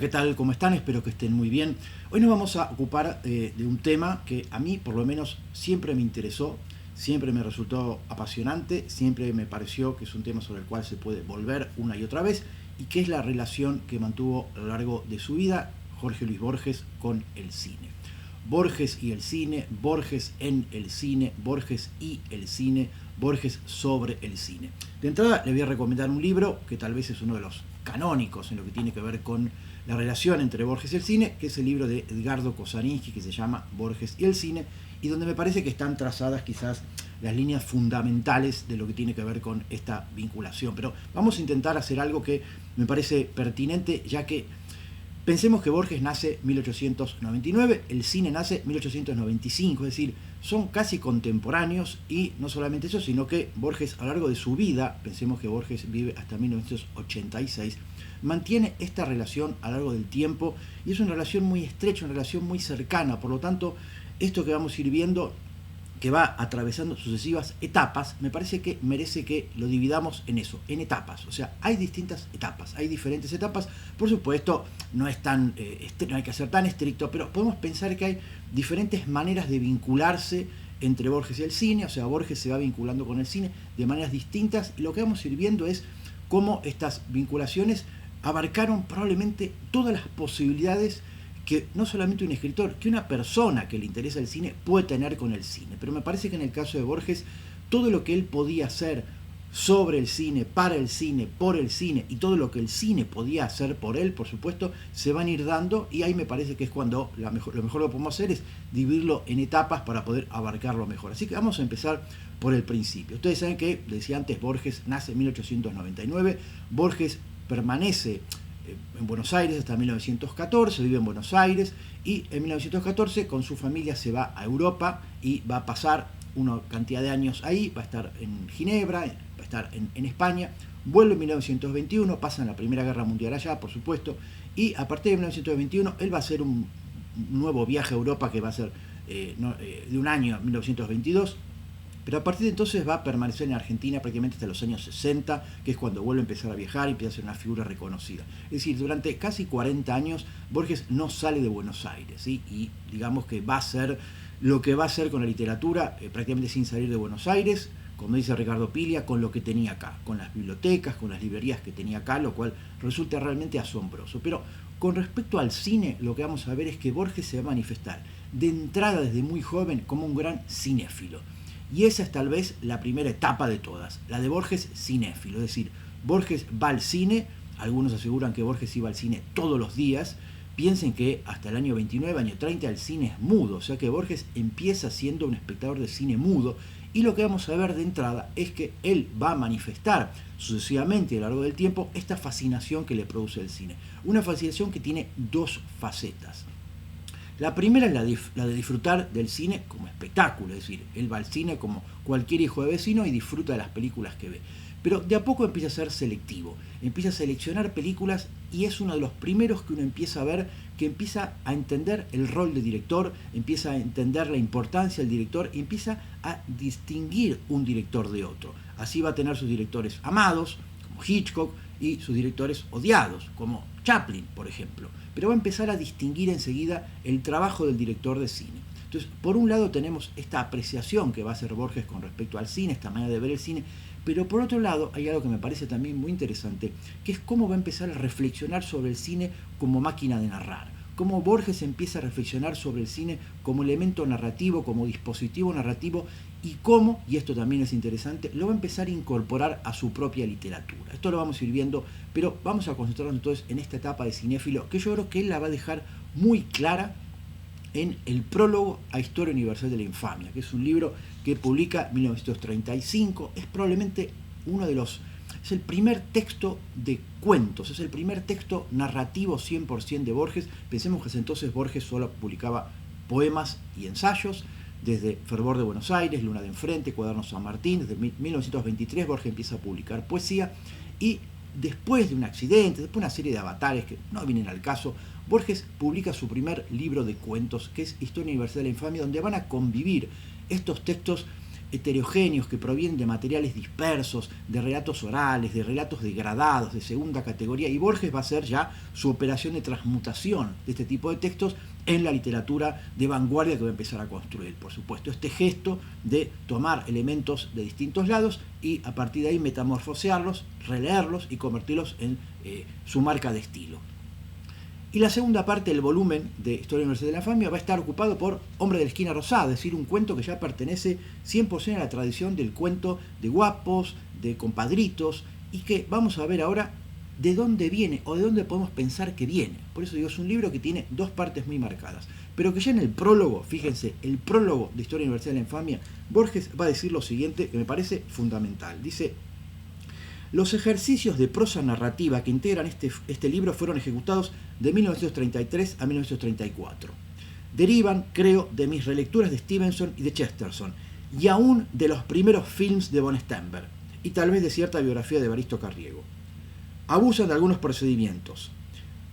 ¿qué tal? ¿Cómo están? Espero que estén muy bien. Hoy nos vamos a ocupar de un tema que a mí por lo menos siempre me interesó, siempre me resultó apasionante, siempre me pareció que es un tema sobre el cual se puede volver una y otra vez, y que es la relación que mantuvo a lo largo de su vida Jorge Luis Borges con el cine. Borges y el cine, Borges en el cine, Borges y el cine, Borges sobre el cine. De entrada le voy a recomendar un libro que tal vez es uno de los canónicos en lo que tiene que ver con la relación entre Borges y el cine, que es el libro de Edgardo Kosaninski, que se llama Borges y el cine, y donde me parece que están trazadas quizás las líneas fundamentales de lo que tiene que ver con esta vinculación. Pero vamos a intentar hacer algo que me parece pertinente, ya que pensemos que Borges nace en 1899, el cine nace en 1895, es decir, son casi contemporáneos, y no solamente eso, sino que Borges a lo largo de su vida, pensemos que Borges vive hasta 1986, mantiene esta relación a lo largo del tiempo, y es una relación muy estrecha, una relación muy cercana. Por lo tanto, esto que vamos a ir viendo, que va atravesando sucesivas etapas, me parece que merece que lo dividamos en eso, en etapas. O sea, hay distintas etapas, hay diferentes etapas. Por supuesto, no hay que ser tan estricto, pero podemos pensar que hay diferentes maneras de vincularse entre Borges y el cine. O sea, Borges se va vinculando con el cine de maneras distintas, y lo que vamos a ir viendo es cómo estas vinculaciones abarcaron probablemente todas las posibilidades que no solamente un escritor, que una persona que le interesa el cine puede tener con el cine. Pero me parece que en el caso de Borges, todo lo que él podía hacer sobre el cine, para el cine, por el cine, y todo lo que el cine podía hacer por él, por supuesto, se van a ir dando, y ahí me parece que es cuando lo mejor que podemos hacer es dividirlo en etapas para poder abarcarlo mejor. Así que vamos a empezar por el principio. Ustedes saben que, decía antes, Borges nace en 1899, Borges permanece en Buenos Aires hasta 1914, vive en Buenos Aires, y en 1914 con su familia se va a Europa y va a pasar una cantidad de años ahí, va a estar en Ginebra, va a estar en España, vuelve en 1921, pasa en la Primera Guerra Mundial allá, por supuesto, y a partir de 1921 él va a hacer un nuevo viaje a Europa que va a ser de un año, 1922, pero a partir de entonces va a permanecer en Argentina prácticamente hasta los años 60, que es cuando vuelve a empezar a viajar y empieza a ser una figura reconocida. Es decir, durante casi 40 años Borges no sale de Buenos Aires, ¿sí? Y digamos que va a ser lo que va a hacer con la literatura, prácticamente sin salir de Buenos Aires, como dice Ricardo Piglia, con lo que tenía acá, con las bibliotecas, con las librerías que tenía acá, lo cual resulta realmente asombroso. Pero con respecto al cine, lo que vamos a ver es que Borges se va a manifestar de entrada desde muy joven como un gran cinéfilo. Y esa es tal vez la primera etapa de todas, la de Borges cinéfilo. Es decir, Borges va al cine, algunos aseguran que Borges iba al cine todos los días. Piensen que hasta el año 29, año 30, el cine es mudo, o sea que Borges empieza siendo un espectador de cine mudo, y lo que vamos a ver de entrada es que él va a manifestar sucesivamente a lo largo del tiempo esta fascinación que le produce el cine. Una fascinación que tiene dos facetas. La primera es la de disfrutar del cine como espectáculo, es decir, él va al cine como cualquier hijo de vecino y disfruta de las películas que ve. Pero de a poco empieza a ser selectivo, empieza a seleccionar películas, y es uno de los primeros que uno empieza a ver, que empieza a entender el rol de director, empieza a entender la importancia del director y empieza a distinguir un director de otro. Así va a tener sus directores amados, como Hitchcock, y sus directores odiados, como Chaplin, por ejemplo. Pero va a empezar a distinguir enseguida el trabajo del director de cine. Entonces, por un lado tenemos esta apreciación que va a hacer Borges con respecto al cine, esta manera de ver el cine, pero por otro lado hay algo que me parece también muy interesante, que es cómo va a empezar a reflexionar sobre el cine como máquina de narrar. Cómo Borges empieza a reflexionar sobre el cine como elemento narrativo, como dispositivo narrativo, y cómo, y esto también es interesante, lo va a empezar a incorporar a su propia literatura. Esto lo vamos a ir viendo, pero vamos a concentrarnos entonces en esta etapa de cinéfilo, que yo creo que él la va a dejar muy clara en el prólogo a Historia Universal de la Infamia, que es un libro que publica en 1935, es probablemente es el primer texto de cuentos, es el primer texto narrativo 100% de Borges. Pensemos que hasta entonces Borges solo publicaba poemas y ensayos, desde Fervor de Buenos Aires, Luna de Enfrente, Cuadernos San Martín. Desde 1923 Borges empieza a publicar poesía, y después de un accidente, después de una serie de avatares que no vienen al caso, Borges publica su primer libro de cuentos, que es Historia Universal de la Infamia, donde van a convivir estos textos heterogéneos que provienen de materiales dispersos, de relatos orales, de relatos degradados, de segunda categoría, y Borges va a hacer ya su operación de transmutación de este tipo de textos en la literatura de vanguardia que va a empezar a construir, por supuesto. Este gesto de tomar elementos de distintos lados y a partir de ahí metamorfosearlos, releerlos y convertirlos en su marca de estilo. Y la segunda parte del volumen de Historia Universal de la Infamia va a estar ocupado por Hombre de la Esquina Rosada, es decir, un cuento que ya pertenece 100% a la tradición del cuento de guapos, de compadritos, y que vamos a ver ahora de dónde viene o de dónde podemos pensar que viene. Por eso digo, es un libro que tiene dos partes muy marcadas, pero que ya en el prólogo, fíjense, el prólogo de Historia Universal de la Infamia, Borges va a decir lo siguiente que me parece fundamental. Dice: los ejercicios de prosa narrativa que integran este libro fueron ejecutados de 1933 a 1934. Derivan, creo, de mis relecturas de Stevenson y de Chesterton, y aún de los primeros films de von Stenberg, y tal vez de cierta biografía de Evaristo Carriego. Abusan de algunos procedimientos: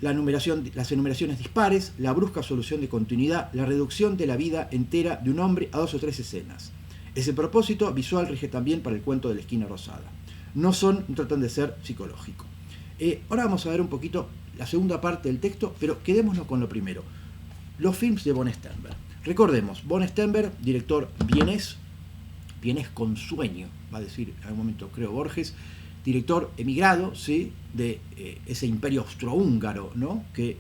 las enumeraciones dispares, la brusca solución de continuidad, la reducción de la vida entera de un hombre a 2 o 3 escenas. Ese propósito visual rige también para el cuento de la Esquina Rosada. No tratan de ser psicológico. Ahora vamos a ver un poquito la segunda parte del texto, pero quedémonos con lo primero. Los films de von Stenberg. Recordemos, von Stenberg, director vienés con sueño, va a decir en algún momento, creo, Borges, director emigrado, ¿sí?, de ese imperio austrohúngaro, ¿no?, que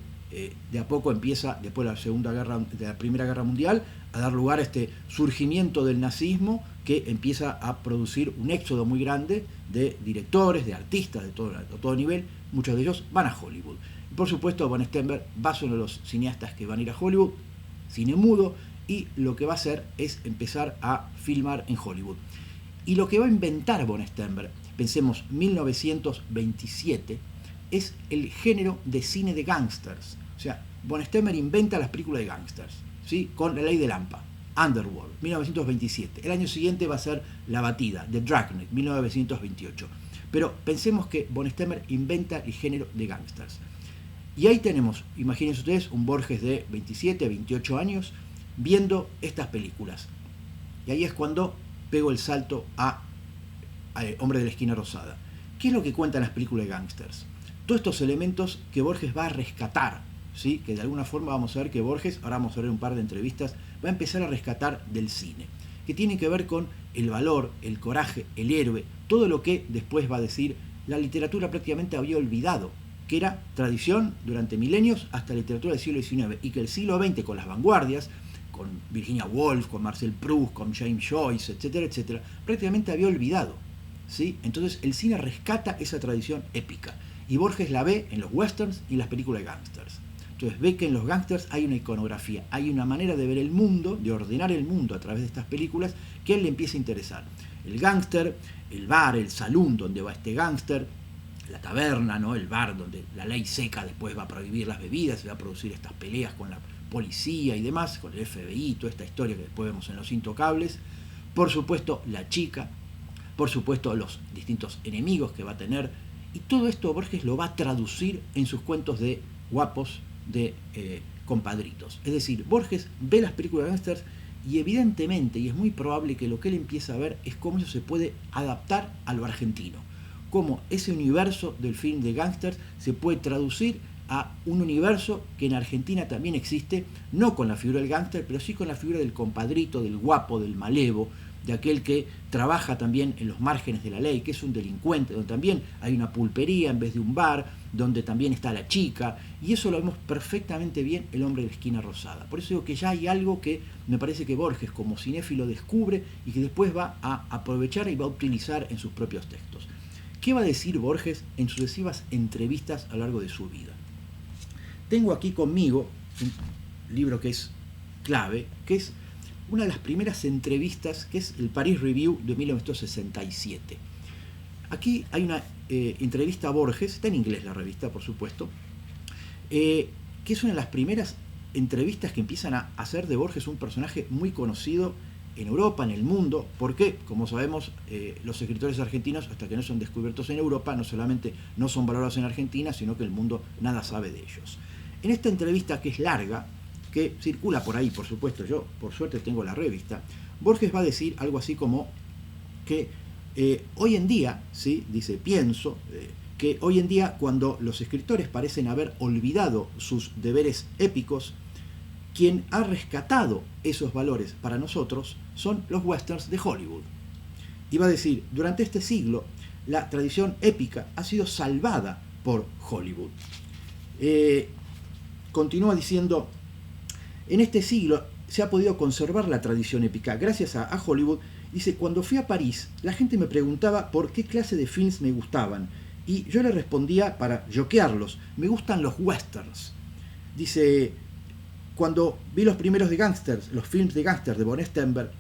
de a poco empieza, después de la Primera Guerra Mundial, a dar lugar a este surgimiento del nazismo que empieza a producir un éxodo muy grande de directores, de artistas de todo nivel. Muchos de ellos van a Hollywood. Y por supuesto, von Stenberg va a ser uno de los cineastas que van a ir a Hollywood, cine mudo, y lo que va a hacer es empezar a filmar en Hollywood. Y lo que va a inventar von Stenberg, pensemos 1927, es el género de cine de gángsters. O sea, von Stenberg inventa las películas de gángsters, ¿sí?, con La Ley de Lampa, Underworld, 1927. El año siguiente va a ser La Batida, The Dragnet, 1928. Pero pensemos que von Stenberg inventa el género de gángsters. Y ahí tenemos, imagínense ustedes, un Borges de 27, 28 años viendo estas películas. Y ahí es cuando pego el salto a Hombre de la Esquina Rosada. ¿Qué es lo que cuentan las películas de gángsters? Todos estos elementos que Borges va a rescatar, ¿sí?, que de alguna forma vamos a ver que Borges, ahora vamos a ver un par de entrevistas, va a empezar a rescatar del cine, que tiene que ver con el valor, el coraje, el héroe, todo lo que después va a decir la literatura prácticamente había olvidado, que era tradición durante milenios hasta la literatura del siglo XIX, y que el siglo XX, con las vanguardias, con Virginia Woolf, con Marcel Proust, con James Joyce, etcétera, etcétera, prácticamente había olvidado, ¿sí? Entonces el cine rescata esa tradición épica, y Borges la ve en los westerns y en las películas de gángsters. Entonces ve que en los gángsters hay una iconografía, hay una manera de ver el mundo, de ordenar el mundo a través de estas películas, que a él le empieza a interesar. El gángster, el bar, el salón donde va este gángster, la taberna, ¿no?, el bar donde la ley seca después va a prohibir las bebidas, se va a producir estas peleas con la policía y demás, con el FBI, toda esta historia que después vemos en Los Intocables. Por supuesto, la chica, por supuesto, los distintos enemigos que va a tener, y todo esto Borges lo va a traducir en sus cuentos de guapos, de compadritos. Es decir, Borges ve las películas de gángsters y evidentemente, y es muy probable que lo que él empieza a ver es cómo eso se puede adaptar a lo argentino, cómo ese universo del film de gángsters se puede traducir a un universo que en Argentina también existe, no con la figura del gángster, pero sí con la figura del compadrito, del guapo, del malevo, de aquel que trabaja también en los márgenes de la ley, que es un delincuente, donde también hay una pulpería en vez de un bar, donde también está la chica, y eso lo vemos perfectamente bien El Hombre de la Esquina Rosada. Por eso digo que ya hay algo que me parece que Borges como cinéfilo descubre y que después va a aprovechar y va a utilizar en sus propios textos. ¿Qué va a decir Borges en sucesivas entrevistas a lo largo de su vida? Tengo aquí conmigo un libro que es clave, que es una de las primeras entrevistas, que es el Paris Review de 1967. Aquí hay una entrevista a Borges, está en inglés la revista, por supuesto, que es una de las primeras entrevistas que empiezan a hacer de Borges un personaje muy conocido en Europa, en el mundo, porque, como sabemos, los escritores argentinos, hasta que no son descubiertos en Europa, no solamente no son valorados en Argentina, sino que el mundo nada sabe de ellos. En esta entrevista, que es larga, que circula por ahí, por supuesto, yo por suerte tengo la revista, Borges va a decir algo así como que hoy en día, ¿sí? Dice, pienso que hoy en día, cuando los escritores parecen haber olvidado sus deberes épicos, quien ha rescatado esos valores para nosotros son los westerns de Hollywood. Y va a decir, durante este siglo, la tradición épica ha sido salvada por Hollywood. Continúa diciendo, en este siglo se ha podido conservar la tradición épica gracias a Hollywood. Dice, cuando fui a París, la gente me preguntaba por qué clase de films me gustaban, y yo le respondía para joquearlos, me gustan los westerns. Dice, cuando vi los primeros de gangsters, los films de gangsters de von Sternberg,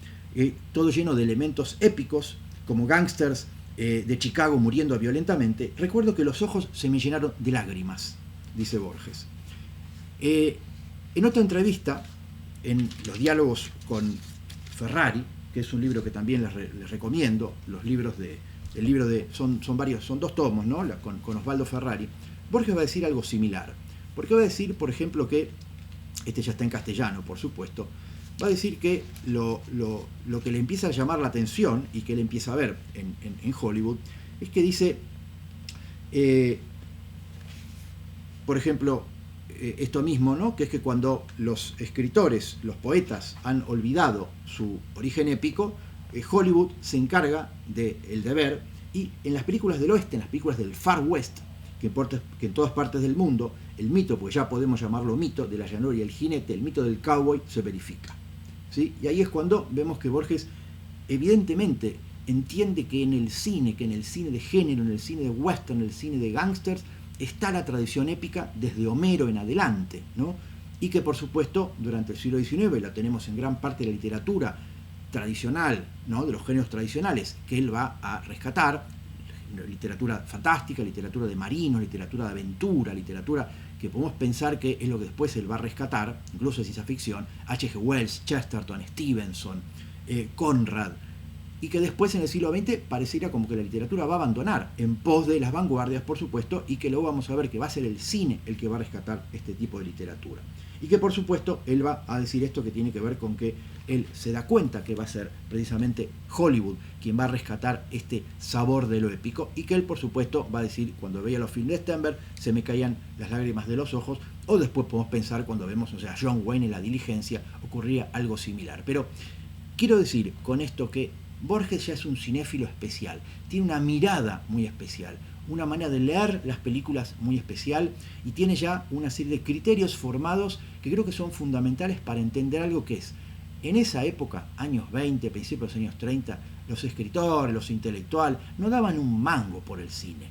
todo lleno de elementos épicos, como gangsters de Chicago muriendo violentamente, recuerdo que los ojos se me llenaron de lágrimas, dice Borges. En otra entrevista, en los diálogos con Ferrari, que es un libro que también les recomiendo, los libros son varios, son 2 tomos, ¿no? con Osvaldo Ferrari, Borges va a decir algo similar, porque va a decir, por ejemplo, que, este ya está en castellano, por supuesto, va a decir que lo que le empieza a llamar la atención y que él empieza a ver en Hollywood es que dice, por ejemplo, esto mismo, ¿no? Que es que cuando los escritores, los poetas han olvidado su origen épico, Hollywood se encarga del deber, y en las películas del oeste, en las películas del Far West, que en todas partes del mundo, el mito, pues ya podemos llamarlo mito, de la llanura y el jinete, el mito del cowboy, se verifica, ¿sí? Y ahí es cuando vemos que Borges evidentemente entiende que en el cine de género, en el cine de western, en el cine de gangsters, está la tradición épica desde Homero en adelante, ¿no? Y que por supuesto durante el siglo XIX la tenemos en gran parte de la literatura tradicional, ¿no? De los géneros tradicionales que él va a rescatar, literatura fantástica, literatura de marinos, literatura de aventura, literatura que podemos pensar que es lo que después él va a rescatar, incluso de ciencia ficción, H.G. Wells, Chesterton, Stevenson, Conrad, y que después en el siglo XX pareciera como que la literatura va a abandonar en pos de las vanguardias, por supuesto, y que luego vamos a ver que va a ser el cine el que va a rescatar este tipo de literatura. Y que por supuesto él va a decir esto que tiene que ver con que él se da cuenta que va a ser precisamente Hollywood quien va a rescatar este sabor de lo épico, y que él por supuesto va a decir, cuando veía los filmes de Sternberg se me caían las lágrimas de los ojos, o después podemos pensar cuando vemos, o sea, John Wayne en La Diligencia, ocurría algo similar. Pero quiero decir con esto que Borges ya es un cinéfilo especial, tiene una mirada muy especial, una manera de leer las películas muy especial, y tiene ya una serie de criterios formados que creo que son fundamentales para entender algo que es. En esa época, años 20, principios de los años 30, los escritores, los intelectuales, no daban un mango por el cine.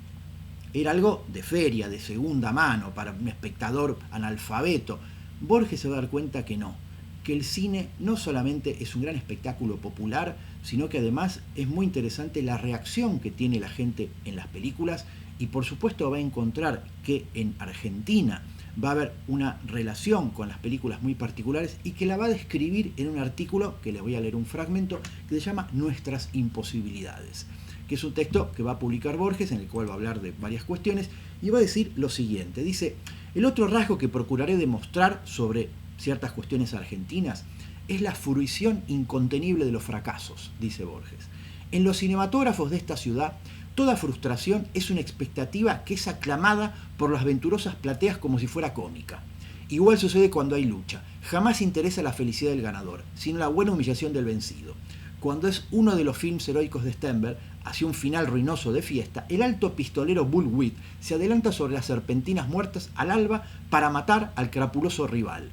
Era algo de feria, de segunda mano, para un espectador analfabeto. Borges se va a dar cuenta que no, que el cine no solamente es un gran espectáculo popular, sino que además es muy interesante la reacción que tiene la gente en las películas, y por supuesto va a encontrar que en Argentina va a haber una relación con las películas muy particulares, y que la va a describir en un artículo que les voy a leer un fragmento, que se llama Nuestras imposibilidades, que es un texto que va a publicar Borges, en el cual va a hablar de varias cuestiones, y va a decir lo siguiente. Dice, el otro rasgo que procuraré demostrar sobre ciertas cuestiones argentinas es la fruición incontenible de los fracasos, dice Borges. En los cinematógrafos de esta ciudad, toda frustración es una expectativa que es aclamada por las venturosas plateas como si fuera cómica. Igual sucede cuando hay lucha. Jamás interesa la felicidad del ganador, sino la buena humillación del vencido. Cuando es uno de los films heroicos de Sternberg, hacia un final ruinoso de fiesta, el alto pistolero Bullwheat se adelanta sobre las serpentinas muertas al alba para matar al crapuloso rival.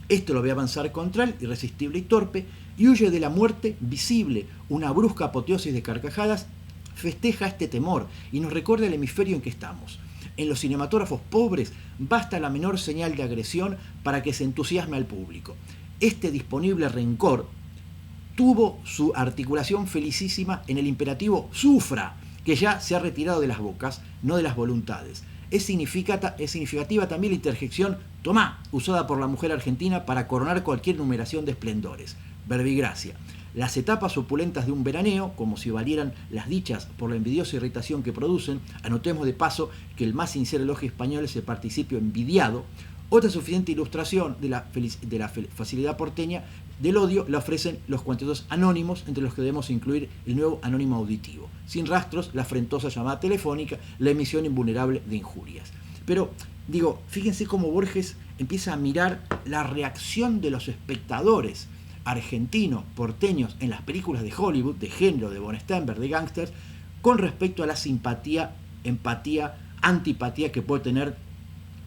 Esto lo ve avanzar contra él, irresistible y torpe, y huye de la muerte visible. Una brusca apoteosis de carcajadas festeja este temor y nos recuerda el hemisferio en que estamos. En los cinematógrafos pobres basta la menor señal de agresión para que se entusiasme al público. Este disponible rencor tuvo su articulación felicísima en el imperativo sufra, que ya se ha retirado de las bocas, no de las voluntades. Es significativa también la interjección tomá, usada por la mujer argentina para coronar cualquier numeración de esplendores. Verbigracia. Las etapas opulentas de un veraneo, como si valieran las dichas por la envidiosa irritación que producen, anotemos de paso que el más sincero elogio español es el participio envidiado. Otra suficiente ilustración de la facilidad porteña del odio la ofrecen los cuentos anónimos, entre los que debemos incluir el nuevo anónimo auditivo. Sin rastros, la afrentosa llamada telefónica, la emisión invulnerable de injurias. Pero, digo, fíjense cómo Borges empieza a mirar la reacción de los espectadores argentinos, porteños, en las películas de Hollywood, de género, de von Sternberg, de gángsters, con respecto a la simpatía, empatía, antipatía que puede tener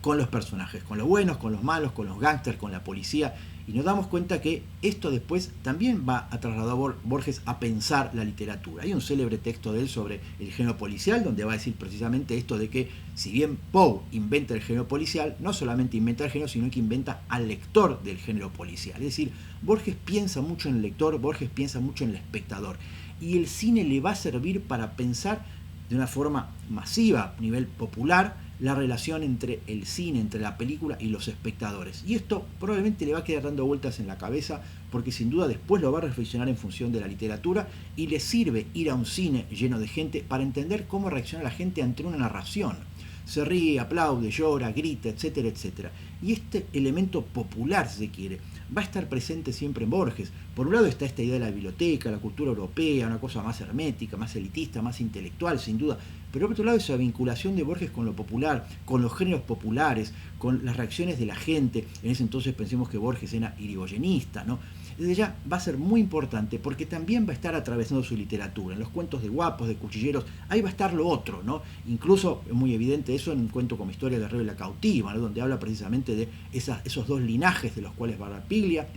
con los personajes, con los buenos, con los malos, con los gángsters, con la policía. Y nos damos cuenta que esto después también va a trasladar a Borges a pensar la literatura. Hay un célebre texto de él sobre el género policial, donde va a decir precisamente esto de que si bien Poe inventa el género policial, no solamente inventa el género, sino que inventa al lector del género policial. Es decir, Borges piensa mucho en el lector, Borges piensa mucho en el espectador. Y el cine le va a servir para pensar de una forma masiva, a nivel popular, la relación entre el cine, entre la película y los espectadores. Y esto probablemente le va a quedar dando vueltas en la cabeza, porque sin duda después lo va a reflexionar en función de la literatura, y le sirve ir a un cine lleno de gente para entender cómo reacciona la gente ante una narración. Se ríe, aplaude, llora, grita, etcétera, etcétera. Y este elemento popular, si se quiere, va a estar presente siempre en Borges. Por un lado está esta idea de la biblioteca, la cultura europea, una cosa más hermética, más elitista, más intelectual, sin duda. Pero por otro lado esa vinculación de Borges con lo popular, con los géneros populares, con las reacciones de la gente. En ese entonces pensemos que Borges era irigoyenista, ¿no? Desde ya va a ser muy importante porque también va a estar atravesando su literatura. En los cuentos de guapos, de cuchilleros, ahí va a estar lo otro, ¿no? Incluso es muy evidente eso en un cuento como Historia del Guerrero y la Cautiva, ¿no? Donde habla precisamente de esos dos linajes de los cuales va Barapiglia,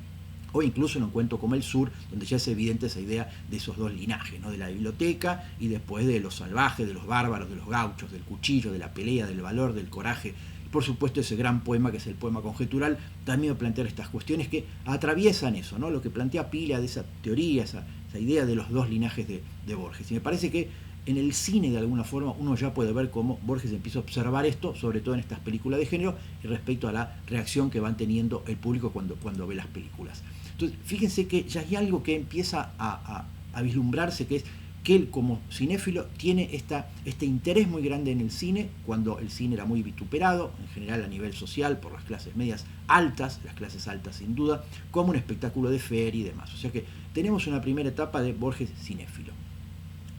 o incluso en un cuento como El Sur, donde ya es evidente esa idea de esos dos linajes, ¿no? De la biblioteca y después de los salvajes, de los bárbaros, de los gauchos, del cuchillo, de la pelea, del valor, del coraje. Por supuesto, ese gran poema que es el poema conjetural también va a plantear estas cuestiones que atraviesan eso, ¿no? Lo que plantea Pila de esa teoría, esa idea de los dos linajes de Borges. Y me parece que en el cine, de alguna forma, uno ya puede ver cómo Borges empieza a observar esto, sobre todo en estas películas de género, y respecto a la reacción que van teniendo el público cuando ve las películas. Entonces, fíjense que ya hay algo que empieza a vislumbrarse, que es que él como cinéfilo tiene este interés muy grande en el cine, cuando el cine era muy vituperado, en general a nivel social, por las clases medias altas, las clases altas sin duda, como un espectáculo de feria y demás. O sea que tenemos una primera etapa de Borges cinéfilo.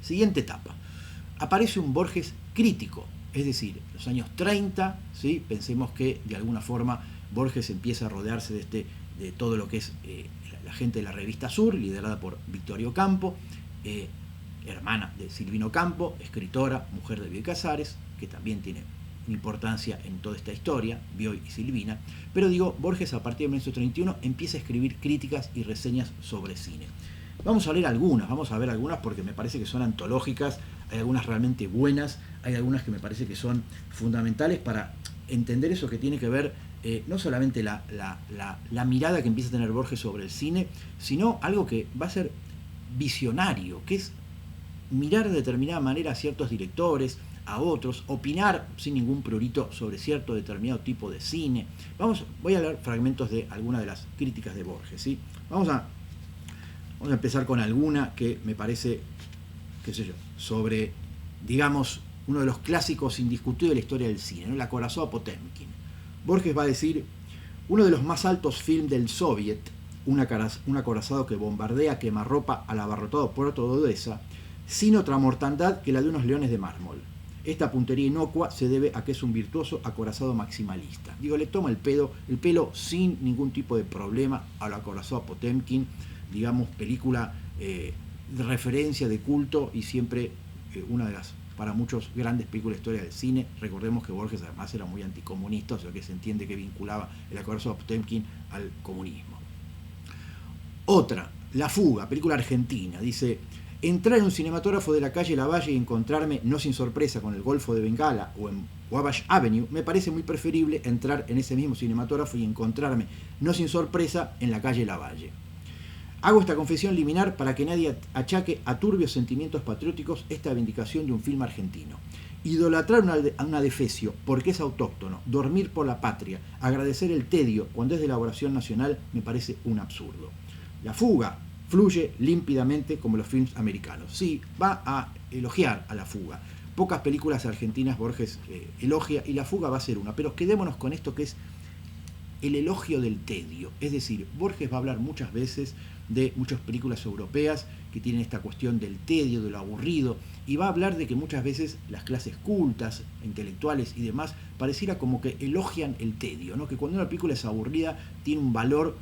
Siguiente etapa. Aparece un Borges crítico, es decir, los años 30, ¿sí? Pensemos que de alguna forma Borges empieza a rodearse de todo lo que es la gente de la revista Sur, liderada por Victorio Campo, hermana de Silvino Campo, escritora, mujer de Bioy Casares, que también tiene una importancia en toda esta historia, Bioy y Silvina. Pero digo, Borges a partir de 1931 empieza a escribir críticas y reseñas sobre cine. Vamos a leer algunas, vamos a ver algunas porque me parece que son antológicas, hay algunas realmente buenas, hay algunas que me parece que son fundamentales para entender eso que tiene que ver no solamente la mirada que empieza a tener Borges sobre el cine, sino algo que va a ser visionario, que es mirar de determinada manera a ciertos directores, a otros, opinar sin ningún prurito sobre cierto determinado tipo de cine. Voy a leer fragmentos de algunas de las críticas de Borges, ¿sí? Vamos a empezar con alguna que me parece, qué sé yo, sobre, digamos, uno de los clásicos indiscutibles de la historia del cine, ¿no? El acorazado Potemkin. Borges va a decir: uno de los más altos films del Soviet, un acorazado que bombardea quemarropa al abarrotado puerto de Odessa, sin otra mortandad que la de unos leones de mármol. Esta puntería inocua se debe a que es un virtuoso acorazado maximalista. Digo, le toma el pelo sin ningún tipo de problema al acorazado Potemkin, digamos, película de referencia, de culto, y siempre una de las, para muchos, grandes películas de historia del cine. Recordemos que Borges además era muy anticomunista, o sea que se entiende que vinculaba el acorazado Potemkin al comunismo. Otra, La fuga, película argentina, dice: entrar en un cinematógrafo de la calle Lavalle y encontrarme, no sin sorpresa, con el Golfo de Bengala o en Wabash Avenue, me parece muy preferible entrar en ese mismo cinematógrafo y encontrarme, no sin sorpresa, en la calle Lavalle. Hago esta confesión liminar para que nadie achaque a turbios sentimientos patrióticos esta vindicación de un film argentino. Idolatrar a un adefesio porque es autóctono, dormir por la patria, agradecer el tedio cuando es de elaboración nacional, me parece un absurdo. La fuga fluye límpidamente como los films americanos. Sí, va a elogiar a La fuga. Pocas películas argentinas Borges elogia, y La fuga va a ser una. Pero quedémonos con esto que es el elogio del tedio. Es decir, Borges va a hablar muchas veces de muchas películas europeas que tienen esta cuestión del tedio, de lo aburrido, y va a hablar de que muchas veces las clases cultas, intelectuales y demás, pareciera como que elogian el tedio, ¿no? Que cuando una película es aburrida tiene un valor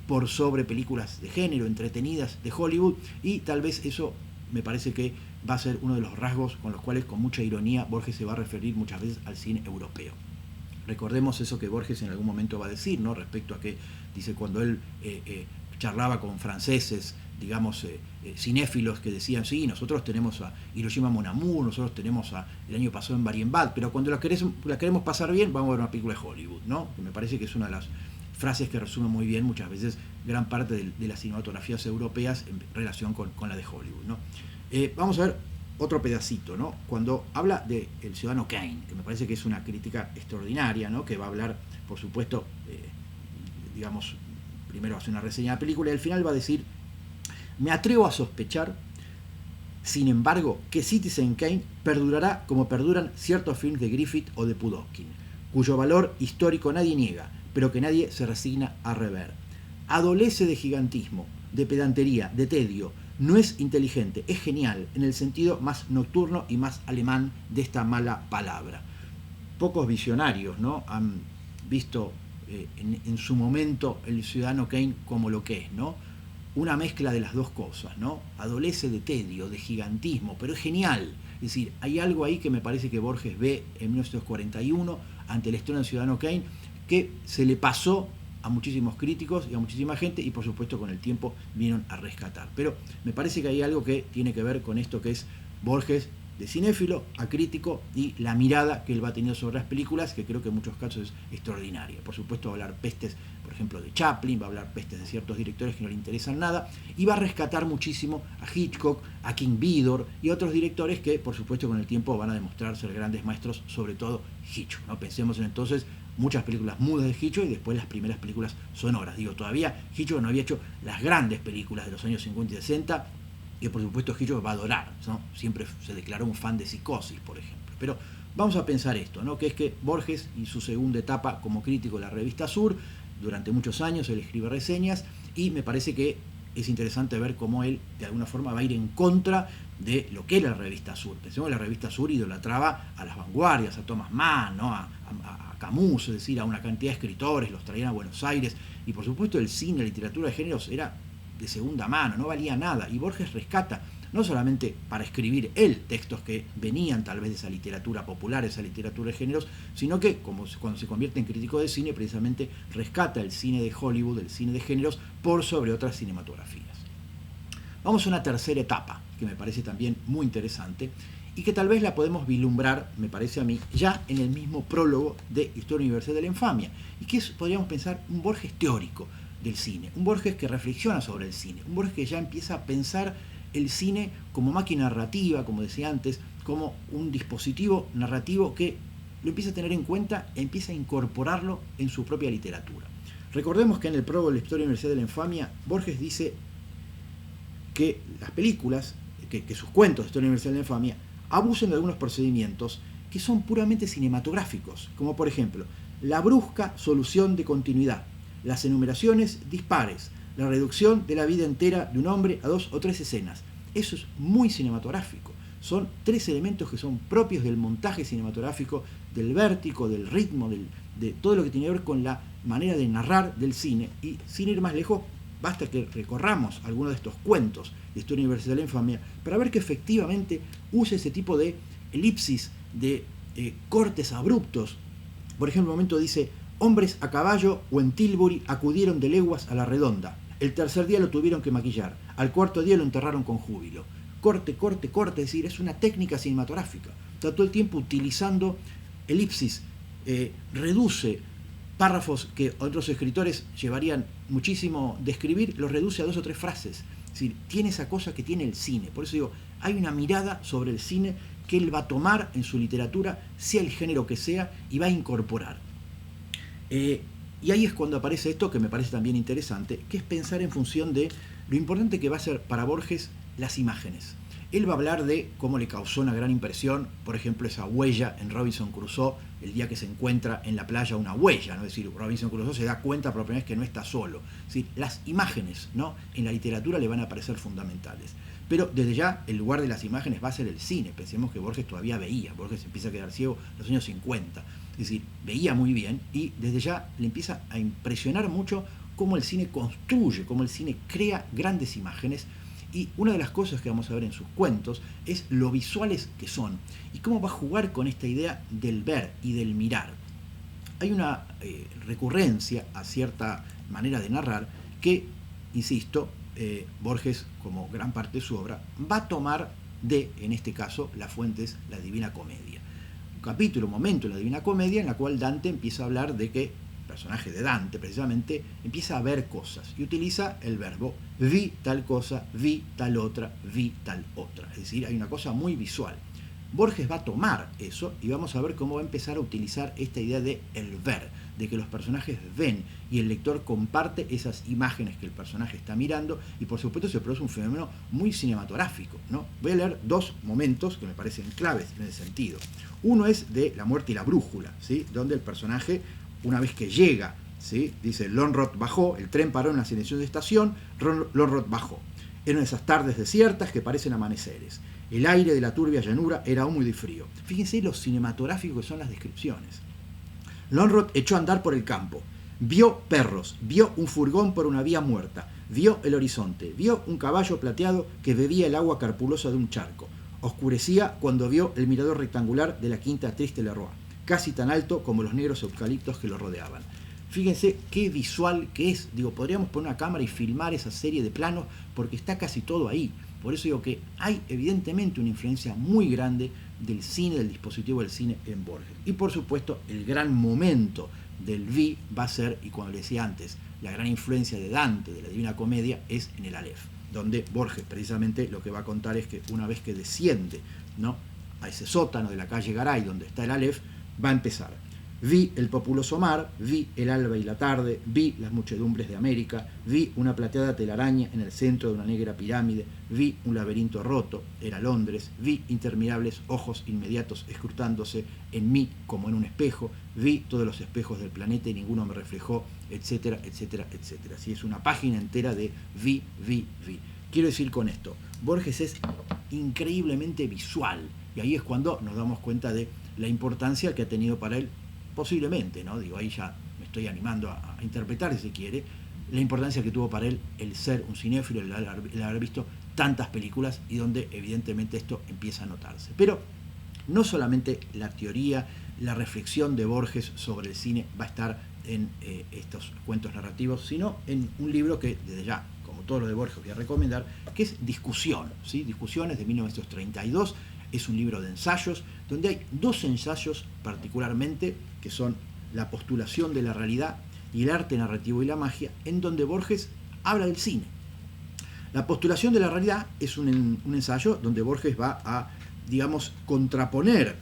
por sobre películas de género, entretenidas de Hollywood, y tal vez eso me parece que va a ser uno de los rasgos con los cuales con mucha ironía Borges se va a referir muchas veces al cine europeo. Recordemos eso que Borges en algún momento va a decir, ¿no? Respecto a que, dice, cuando él charlaba con franceses, digamos, cinéfilos que decían, sí, nosotros tenemos a Hiroshima Mon Amour, nosotros tenemos el año pasado en Marienbad, pero cuando la queremos pasar bien, vamos a ver una película de Hollywood, ¿no? Que me parece que es una de las frases que resume muy bien muchas veces gran parte de las cinematografías europeas en relación con la de Hollywood, ¿no? Vamos a ver otro pedacito, ¿no? Cuando habla de El Ciudadano Kane, que me parece que es una crítica extraordinaria, ¿no? Que va a hablar, por supuesto, digamos, primero hace una reseña de la película y al final va a decir: me atrevo a sospechar, sin embargo, que Citizen Kane perdurará como perduran ciertos films de Griffith o de Pudovkin, cuyo valor histórico nadie niega, pero que nadie se resigna a rever. Adolece de gigantismo, de pedantería, de tedio. No es inteligente, es genial, en el sentido más nocturno y más alemán de esta mala palabra. Pocos visionarios, ¿no?, han visto en su momento El Ciudadano Kane como lo que es, ¿no? Una mezcla de las dos cosas, ¿no? Adolece de tedio, de gigantismo, pero es genial. Es decir, hay algo ahí que me parece que Borges ve en 1941 ante el estreno del Ciudadano Kane que se le pasó a muchísimos críticos y a muchísima gente, y por supuesto con el tiempo vinieron a rescatar. Pero me parece que hay algo que tiene que ver con esto que es Borges de cinéfilo a crítico y la mirada que él va teniendo sobre las películas, que creo que en muchos casos es extraordinaria. Por supuesto va a hablar pestes, por ejemplo, de Chaplin, va a hablar pestes de ciertos directores que no le interesan nada, y va a rescatar muchísimo a Hitchcock, a King Vidor y otros directores que, por supuesto, con el tiempo van a demostrar ser grandes maestros, sobre todo Hitchcock, ¿no? Pensemos en entonces muchas películas mudas de Hitchcock y después las primeras películas sonoras. Digo, todavía Hitchcock no había hecho las grandes películas de los años 50 y 60, que por supuesto Hitchcock va a adorar, ¿no? Siempre se declaró un fan de Psicosis, por ejemplo. Pero vamos a pensar esto, ¿no? Que es que Borges, y su segunda etapa como crítico de la revista Sur, durante muchos años él escribe reseñas, y me parece que es interesante ver cómo él de alguna forma va a ir en contra de lo que era la revista Sur. Pensemos que la revista Sur idolatraba a las vanguardias, a Thomas Mann, ¿no? a Camus, es decir, a una cantidad de escritores, los traían a Buenos Aires, y por supuesto el cine, la literatura de géneros era de segunda mano, no valía nada, y Borges rescata, no solamente para escribir él textos que venían tal vez de esa literatura popular, esa literatura de géneros, sino que cuando se convierte en crítico de cine, precisamente rescata el cine de Hollywood, el cine de géneros, por sobre otras cinematografías. Vamos a una tercera etapa, que me parece también muy interesante, y que tal vez la podemos vislumbrar, me parece a mí, ya en el mismo prólogo de Historia Universal de la Infamia, y que es, podríamos pensar, un Borges teórico del cine, un Borges que reflexiona sobre el cine, un Borges que ya empieza a pensar el cine como máquina narrativa, como decía antes, como un dispositivo narrativo que lo empieza a tener en cuenta e empieza a incorporarlo en su propia literatura. Recordemos que en el prólogo de la Historia Universal de la Infamia, Borges dice que las películas, que sus cuentos de Historia Universal de la Infamia, abusan de algunos procedimientos que son puramente cinematográficos, como por ejemplo la brusca solución de continuidad, las enumeraciones dispares, la reducción de la vida entera de un hombre a 2 o 3 escenas. Eso es muy cinematográfico. Son 3 elementos que son propios del montaje cinematográfico, del vértigo, del ritmo, de todo lo que tiene que ver con la manera de narrar del cine. Y sin ir más lejos, basta que recorramos algunos de estos cuentos de Historia Universal de la Infamia para ver que efectivamente usa ese tipo de elipsis, de cortes abruptos. Por ejemplo, en un momento dice: hombres a caballo o en Tilbury acudieron de leguas a la redonda. El tercer día lo tuvieron que maquillar. Al cuarto día lo enterraron con júbilo. Corte, corte, corte. Es decir, es una técnica cinematográfica. Está todo el tiempo utilizando elipsis. Reduce párrafos que otros escritores llevarían muchísimo de escribir, los reduce a 2 o 3 frases. Es decir, tiene esa cosa que tiene el cine. Por eso digo, hay una mirada sobre el cine que él va a tomar en su literatura, sea el género que sea, y va a incorporar. Y ahí es cuando aparece esto que me parece también interesante, que es pensar en función de lo importante que va a ser para Borges las imágenes. Él va a hablar de cómo le causó una gran impresión, por ejemplo, esa huella en Robinson Crusoe, el día que se encuentra en la playa una huella, ¿no? Es decir, Robinson Crusoe se da cuenta por primera vez que no está solo. Es decir, las imágenes, ¿no?, en la literatura le van a parecer fundamentales. Pero desde ya el lugar de las imágenes va a ser el cine. Pensemos que Borges todavía veía, Borges empieza a quedar ciego en los años 50. Es decir, veía muy bien y desde ya le empieza a impresionar mucho cómo el cine construye, cómo el cine crea grandes imágenes. Y una de las cosas que vamos a ver en sus cuentos es lo visuales que son y cómo va a jugar con esta idea del ver y del mirar. Hay una recurrencia a cierta manera de narrar que, insisto, Borges, como gran parte de su obra, va a tomar de, en este caso, la fuente es la Divina Comedia. Un capítulo, un momento en la Divina Comedia en la cual Dante empieza a hablar de que el personaje de Dante, precisamente, empieza a ver cosas y utiliza el verbo vi tal cosa, vi tal otra, vi tal otra. Es decir, hay una cosa muy visual. Borges va a tomar eso y vamos a ver cómo va a empezar a utilizar esta idea de el ver, de que los personajes ven y el lector comparte esas imágenes que el personaje está mirando y por supuesto se produce un fenómeno muy cinematográfico, ¿no? Voy a leer dos momentos que me parecen claves en ese sentido. Uno es de La muerte y la brújula, ¿sí?, donde el personaje, una vez que llega, ¿sí?, dice Lönnrot bajó, el tren paró en la selección de estación, Lönnrot bajó. Eran esas tardes desiertas que parecen amaneceres. El aire de la turbia llanura era húmedo y frío. Fíjense lo cinematográfico que son las descripciones. Lönnrot echó a andar por el campo. Vio perros, vio un furgón por una vía muerta, vio el horizonte, vio un caballo plateado que bebía el agua carpulosa de un charco. Oscurecía cuando vio el mirador rectangular de la quinta Triste Leroy, casi tan alto como los negros eucaliptos que lo rodeaban. Fíjense qué visual que es. Digo, podríamos poner una cámara y filmar esa serie de planos porque está casi todo ahí. Por eso digo que hay evidentemente una influencia muy grande del cine, del dispositivo del cine en Borges. Y por supuesto el gran momento del vi va a ser, y como les decía antes, la gran influencia de Dante, de la Divina Comedia, es en el Aleph, donde Borges precisamente lo que va a contar es que una vez que desciende, ¿no?, a ese sótano de la calle Garay donde está el Aleph, va a empezar. Vi el populoso mar, vi el alba y la tarde, vi las muchedumbres de América, vi una plateada telaraña en el centro de una negra pirámide, vi un laberinto roto, era Londres, vi interminables ojos inmediatos escrutándose en mí como en un espejo, vi todos los espejos del planeta y ninguno me reflejó, etcétera, etcétera, etcétera. Así es una página entera de vi, vi, vi. Quiero decir con esto, Borges es increíblemente visual y ahí es cuando nos damos cuenta de la importancia que ha tenido para él, posiblemente, ¿no? Digo, ahí ya me estoy animando a interpretar, si se quiere, la importancia que tuvo para él el ser un cinéfilo, el haber visto tantas películas y donde evidentemente esto empieza a notarse. Pero no solamente la teoría, la reflexión de Borges sobre el cine va a estar en estos cuentos narrativos, sino en un libro que desde ya, como todo lo de Borges, voy a recomendar, que es Discusión, ¿sí? Discusiones de 1932, es un libro de ensayos, donde hay dos ensayos particularmente, que son La postulación de la realidad y El arte narrativo y la magia, en donde Borges habla del cine. La postulación de la realidad es un ensayo donde Borges va a, digamos, contraponer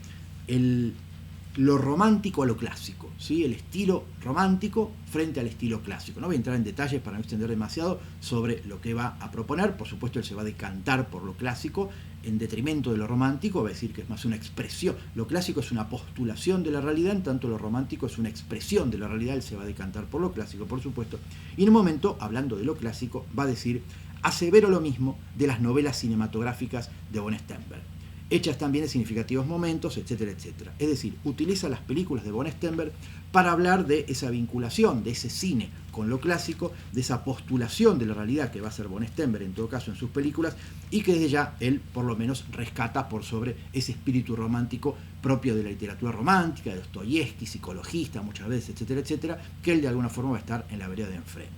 lo romántico a lo clásico, ¿sí?, el estilo romántico frente al estilo clásico. No voy a entrar en detalles para no extender demasiado sobre lo que va a proponer. Por supuesto, él se va a decantar por lo clásico en detrimento de lo romántico, va a decir que es más una expresión. Lo clásico es una postulación de la realidad, en tanto lo romántico es una expresión de la realidad. Él se va a decantar por lo clásico, por supuesto. Y en un momento, hablando de lo clásico, va a decir: asevero lo mismo de las novelas cinematográficas de von Sternberg, hechas también en significativos momentos, etcétera, etcétera. Es decir, utiliza las películas de von Sternberg para hablar de esa vinculación, de ese cine con lo clásico, de esa postulación de la realidad que va a ser von Sternberg en todo caso en sus películas, y que desde ya él por lo menos rescata por sobre ese espíritu romántico propio de la literatura romántica, de Dostoyevsky, psicologista muchas veces, etcétera, etcétera, que él de alguna forma va a estar en la vereda de enfrente.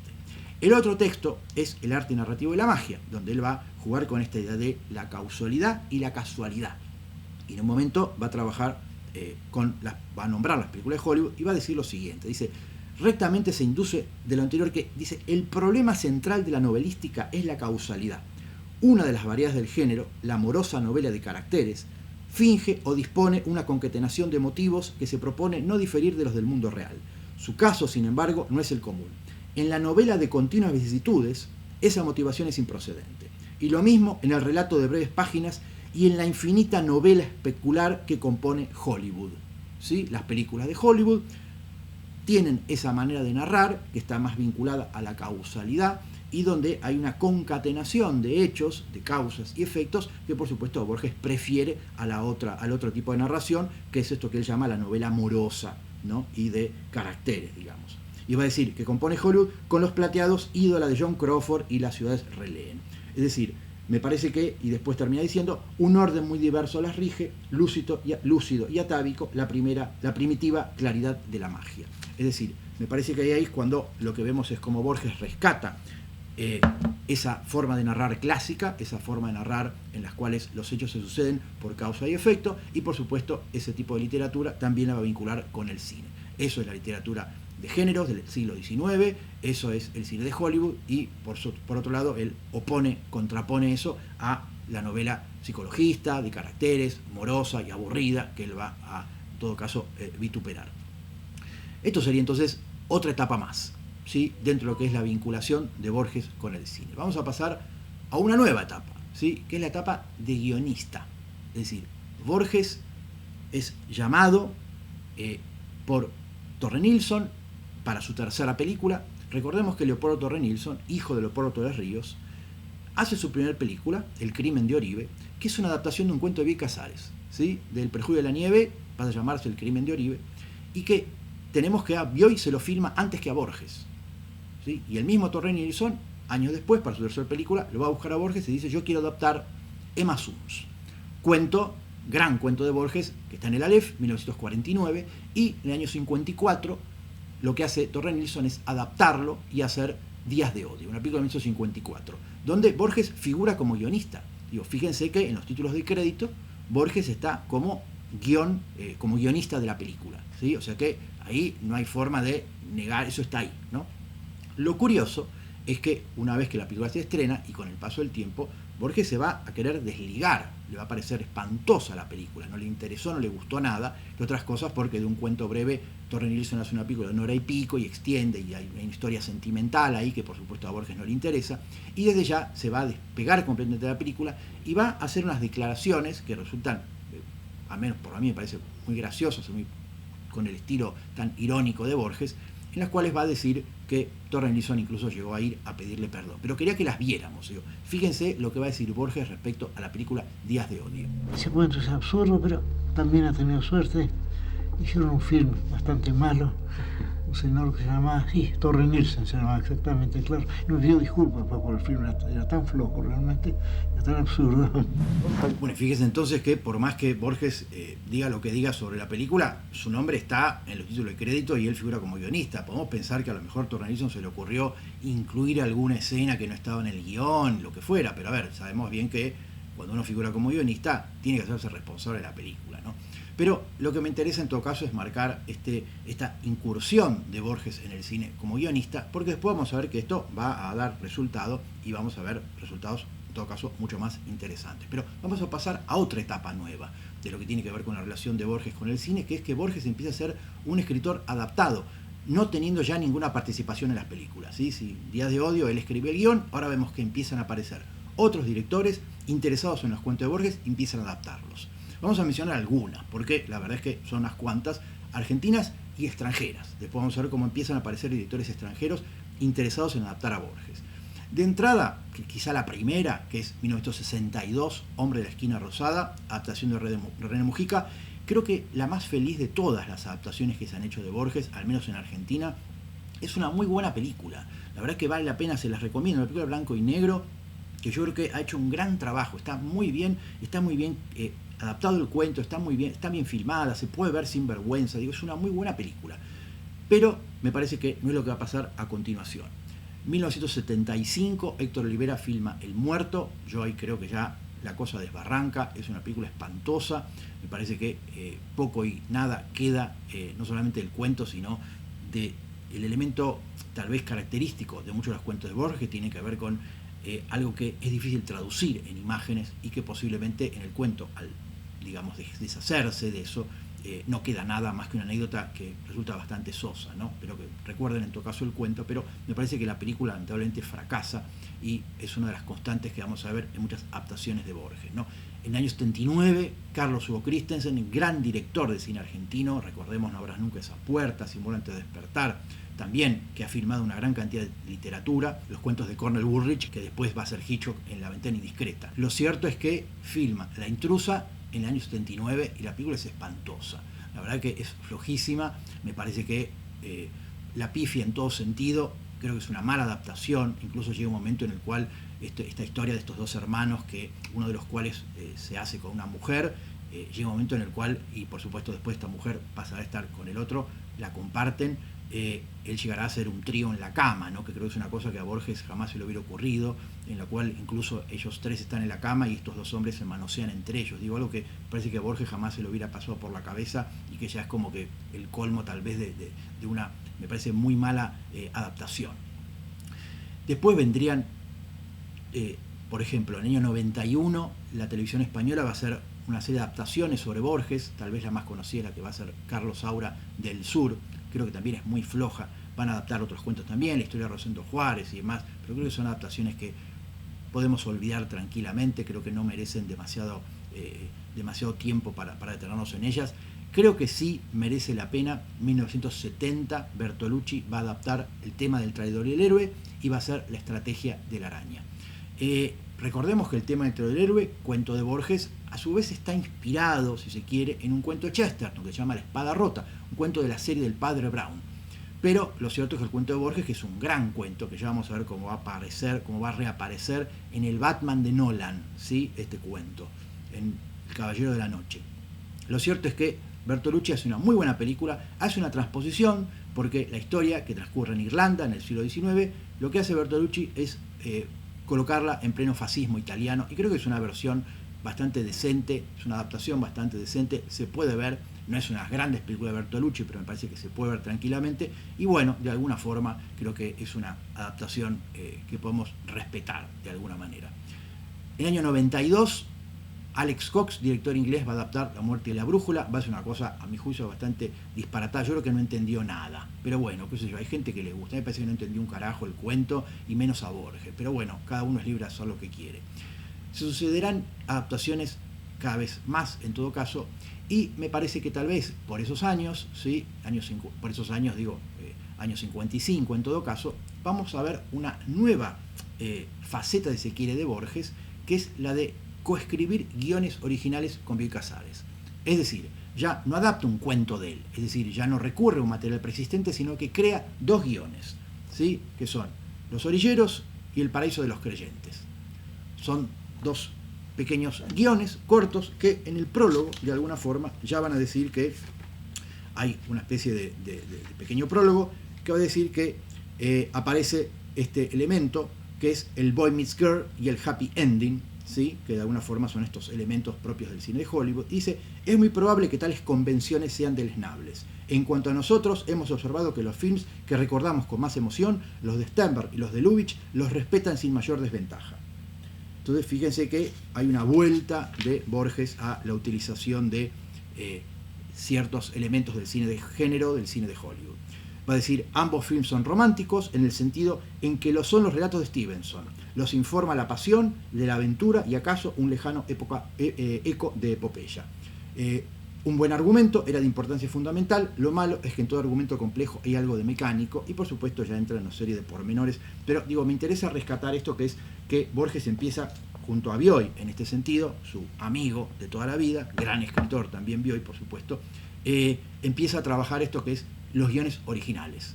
El otro texto es El arte narrativo y la magia, donde él va a jugar con esta idea de la causalidad y la casualidad. Y en un momento va a trabajar va a nombrar las películas de Hollywood y va a decir lo siguiente. Dice: rectamente se induce de lo anterior que, dice, el problema central de la novelística es la causalidad. Una de las variedades del género, la amorosa novela de caracteres, finge o dispone una concatenación de motivos que se propone no diferir de los del mundo real. Su caso, sin embargo, no es el común. En la novela de continuas vicisitudes, esa motivación es improcedente. Y lo mismo en el relato de breves páginas y en la infinita novela especular que compone Hollywood. ¿Sí? Las películas de Hollywood tienen esa manera de narrar que está más vinculada a la causalidad y donde hay una concatenación de hechos, de causas y efectos que por supuesto Borges prefiere al otro tipo de narración, que es esto que él llama la novela amorosa, ¿no? Y de caracteres, digamos. Y va a decir que compone Hollywood con los plateados ídola de John Crawford y las ciudades releen. Es decir, me parece que, y después termina diciendo, un orden muy diverso las rige, lúcido y atávico, la primitiva claridad de la magia. Es decir, me parece que ahí es cuando lo que vemos es como Borges rescata esa forma de narrar clásica, esa forma de narrar en las cuales los hechos se suceden por causa y efecto, y por supuesto ese tipo de literatura también la va a vincular con el cine. Eso es la literatura de géneros del siglo XIX, eso es el cine de Hollywood, y por otro lado él contrapone eso a la novela psicologista, de caracteres, morosa y aburrida, que él va a, en todo caso, vituperar. Esto sería entonces otra etapa más, ¿sí? Dentro de lo que es la vinculación de Borges con el cine. Vamos a pasar a una nueva etapa, ¿sí? Que es la etapa de guionista. Es decir, Borges es llamado por Torre Nilsson para su tercera película. Recordemos que Leopoldo Torre Nilsson, hijo de Leopoldo Torres Ríos, hace su primera película, El crimen de Oribe, que es una adaptación de un cuento de Bioy Casares, ¿sí? Del Perjurio de la Nieve, pasa a llamarse El crimen de Oribe, y que tenemos que a Bioy se lo filma antes que a Borges, ¿sí? Y el mismo Torre Nilsson, años después, para su tercera película, lo va a buscar a Borges y dice: yo quiero adaptar Emma Sums, gran cuento de Borges, que está en el Aleph, 1949, y en el año 54 lo que hace Torre Nilsson es adaptarlo y hacer Días de Odio, una película de 1954, donde Borges figura como guionista. Digo, fíjense que en los títulos de crédito Borges está como guionista de la película, ¿sí? O sea que ahí no hay forma de negar, eso está ahí, ¿no? Lo curioso es que una vez que la película se estrena y con el paso del tiempo, Borges se va a querer desligar, le va a parecer espantosa la película, no le interesó, no le gustó nada, de otras cosas porque de un cuento breve Torre Nilsson hace una película de 1 hora y pico y extiende, y hay una historia sentimental ahí que por supuesto a Borges no le interesa, y desde ya se va a despegar completamente de la película y va a hacer unas declaraciones que resultan, al menos por a mí me parece muy graciosas, con el estilo tan irónico de Borges, en las cuales va a decir que Torre Nilsson incluso llegó a ir a pedirle perdón. Pero quería que las viéramos. Digo. Fíjense lo que va a decir Borges respecto a la película Días de Odio. Ese cuento es absurdo, pero también ha tenido suerte. Hicieron un film bastante malo. Un señor que se llamaba, Torre Nilsson se llamaba exactamente, claro. Y me pidió disculpas por el film, era tan flojo realmente, era tan absurdo. Bueno, fíjense entonces que por más que Borges diga lo que diga sobre la película, su nombre está en los títulos de crédito y él figura como guionista. Podemos pensar que a lo mejor Torre Nilsson se le ocurrió incluir alguna escena que no estaba en el guión, lo que fuera, pero a ver, sabemos bien que cuando uno figura como guionista tiene que hacerse responsable de la película, ¿no? Pero lo que me interesa en todo caso es marcar esta incursión de Borges en el cine como guionista, porque después vamos a ver que esto va a dar resultado y vamos a ver resultados en todo caso mucho más interesantes. Pero vamos a pasar a otra etapa nueva de lo que tiene que ver con la relación de Borges con el cine, que es que Borges empieza a ser un escritor adaptado, no teniendo ya ninguna participación en las películas, ¿sí? Si Días de Odio él escribió el guión, ahora vemos que empiezan a aparecer otros directores interesados en los cuentos de Borges, empiezan a adaptarlos. Vamos a mencionar algunas, porque la verdad es que son unas cuantas, argentinas y extranjeras. Después vamos a ver cómo empiezan a aparecer directores extranjeros interesados en adaptar a Borges. De entrada, que quizá la primera, que es 1962, Hombre de la esquina rosada, adaptación de René Mujica, creo que la más feliz de todas las adaptaciones que se han hecho de Borges, al menos en Argentina, es una muy buena película. La verdad es que vale la pena, se las recomiendo, una película blanco y negro, que yo creo que ha hecho un gran trabajo, está muy bien adaptado el cuento, está bien filmada, se puede ver sin vergüenza, digo, es una muy buena película. Pero me parece que no es lo que va a pasar a continuación. 1975, Héctor Olivera filma El Muerto, yo ahí creo que ya la cosa desbarranca, es una película espantosa, me parece que poco y nada queda, no solamente del cuento, sino del elemento tal vez característico de muchos de los cuentos de Borges, que tiene que ver con algo que es difícil traducir en imágenes y que posiblemente en el cuento, al digamos deshacerse de eso, no queda nada más que una anécdota que resulta bastante sosa, ¿no? Pero que recuerden en todo caso el cuento, pero me parece que la película lamentablemente fracasa y es una de las constantes que vamos a ver en muchas adaptaciones de Borges, ¿no? En el año 79, Carlos Hugo Christensen, gran director de cine argentino, recordemos No abras nunca esas puertas, Sin antes de despertar, también que ha filmado una gran cantidad de literatura, los cuentos de Cornel Woolrich, que después va a ser Hitchcock en La ventana indiscreta. Lo cierto es que filma La intrusa en el año 79 y la película es espantosa. La verdad que es flojísima, me parece que la pifia en todo sentido, creo que es una mala adaptación, incluso llega un momento en el cual esta historia de estos dos hermanos, que uno de los cuales se hace con una mujer, llega un momento en el cual, y por supuesto después esta mujer pasará a estar con el otro, la comparten, él llegará a ser un trío en la cama, ¿no? Que creo que es una cosa que a Borges jamás se le hubiera ocurrido, en la cual incluso ellos tres están en la cama y estos dos hombres se manosean entre ellos. Digo, algo que parece que a Borges jamás se le hubiera pasado por la cabeza y que ya es como que el colmo tal vez de una, me parece, muy mala adaptación. Después vendrían, por ejemplo, en el año 91 la televisión española va a hacer una serie de adaptaciones sobre Borges, tal vez la más conocida, la que va a ser Carlos Saura del Sur, creo que también es muy floja, van a adaptar otros cuentos también, la historia de Rosendo Juárez y demás, pero creo que son adaptaciones que podemos olvidar tranquilamente, creo que no merecen demasiado tiempo para detenernos en ellas. Creo que sí merece la pena. 1970 Bertolucci va a adaptar el tema del traidor y el héroe y va a ser la estrategia de la araña. Recordemos que el tema del traidor y el héroe, cuento de Borges, a su vez está inspirado, si se quiere, en un cuento de Chesterton que se llama La espada rota, un cuento de la serie del Padre Brown. Pero lo cierto es que el cuento de Borges, que es un gran cuento, que ya vamos a ver cómo va a aparecer, cómo va a reaparecer en el Batman de Nolan, ¿sí? Este cuento, en El Caballero de la Noche. Lo cierto es que Bertolucci hace una muy buena película, hace una transposición, porque la historia que transcurre en Irlanda en el siglo XIX, lo que hace Bertolucci es colocarla en pleno fascismo italiano, y creo que es una versión bastante decente, es una adaptación bastante decente, se puede ver, no es una de las grandes películas de Bertolucci, pero me parece que se puede ver tranquilamente, y bueno, de alguna forma creo que es una adaptación que podemos respetar de alguna manera. En el año 92, Alex Cox, director inglés, va a adaptar La muerte y la brújula, va a ser una cosa, a mi juicio, bastante disparatada, yo creo que no entendió nada, pero bueno, qué sé yo, hay gente que le gusta, me parece que no entendió un carajo el cuento, y menos a Borges, pero bueno, cada uno es libre de hacer lo que quiere. Se sucederán adaptaciones cada vez más, en todo caso, y me parece que tal vez por esos años, ¿sí? Años 55 en todo caso, vamos a ver una nueva faceta, si se quiere, de Borges, que es la de coescribir guiones originales con Bioy Casares. Es decir, ya no adapta un cuento de él, es decir, ya no recurre a un material preexistente, sino que crea dos guiones, ¿sí? Que son Los orilleros y El paraíso de los creyentes. Son dos pequeños guiones cortos que en el prólogo, de alguna forma, ya van a decir que hay una especie de pequeño prólogo que va a decir que aparece este elemento que es el boy meets girl y el happy ending, ¿sí? Que de alguna forma son estos elementos propios del cine de Hollywood. Dice, es muy probable que tales convenciones sean deleznables. En cuanto a nosotros, hemos observado que los films que recordamos con más emoción, los de Sternberg y los de Lubitsch, los respetan sin mayor desventaja. Entonces fíjense que hay una vuelta de Borges a la utilización de ciertos elementos del cine de género, del cine de Hollywood. Va a decir, ambos films son románticos en el sentido en que lo son los relatos de Stevenson. Los informa la pasión de la aventura y acaso un lejano eco de epopeya. Un buen argumento era de importancia fundamental, lo malo es que en todo argumento complejo hay algo de mecánico y por supuesto ya entra en una serie de pormenores, pero digo, me interesa rescatar esto, que es que Borges empieza junto a Bioy, en este sentido, su amigo de toda la vida, gran escritor también Bioy, por supuesto, empieza a trabajar esto que es los guiones originales,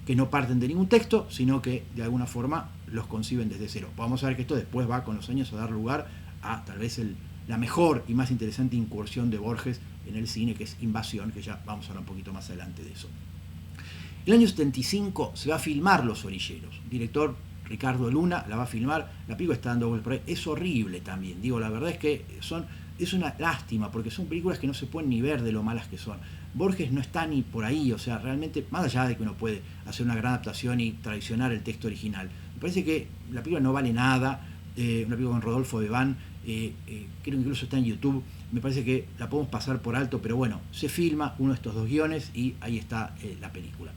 que no parten de ningún texto, sino que de alguna forma los conciben desde cero. Vamos a ver que esto después va con los años a dar lugar a tal vez la mejor y más interesante incursión de Borges en el cine, que es Invasión, que ya vamos a hablar un poquito más adelante de eso. En el año 75 se va a filmar Los orilleros. El director Ricardo Luna la va a filmar, la película está dando vueltas por ahí, es horrible también, digo, la verdad es que es una lástima, porque son películas que no se pueden ni ver de lo malas que son. Borges no está ni por ahí, o sea, realmente, más allá de que uno puede hacer una gran adaptación y traicionar el texto original, me parece que la película no vale nada, una película con Rodolfo Bebán, creo que incluso está en YouTube, me parece que la podemos pasar por alto, pero bueno, se filma uno de estos dos guiones y ahí está la película.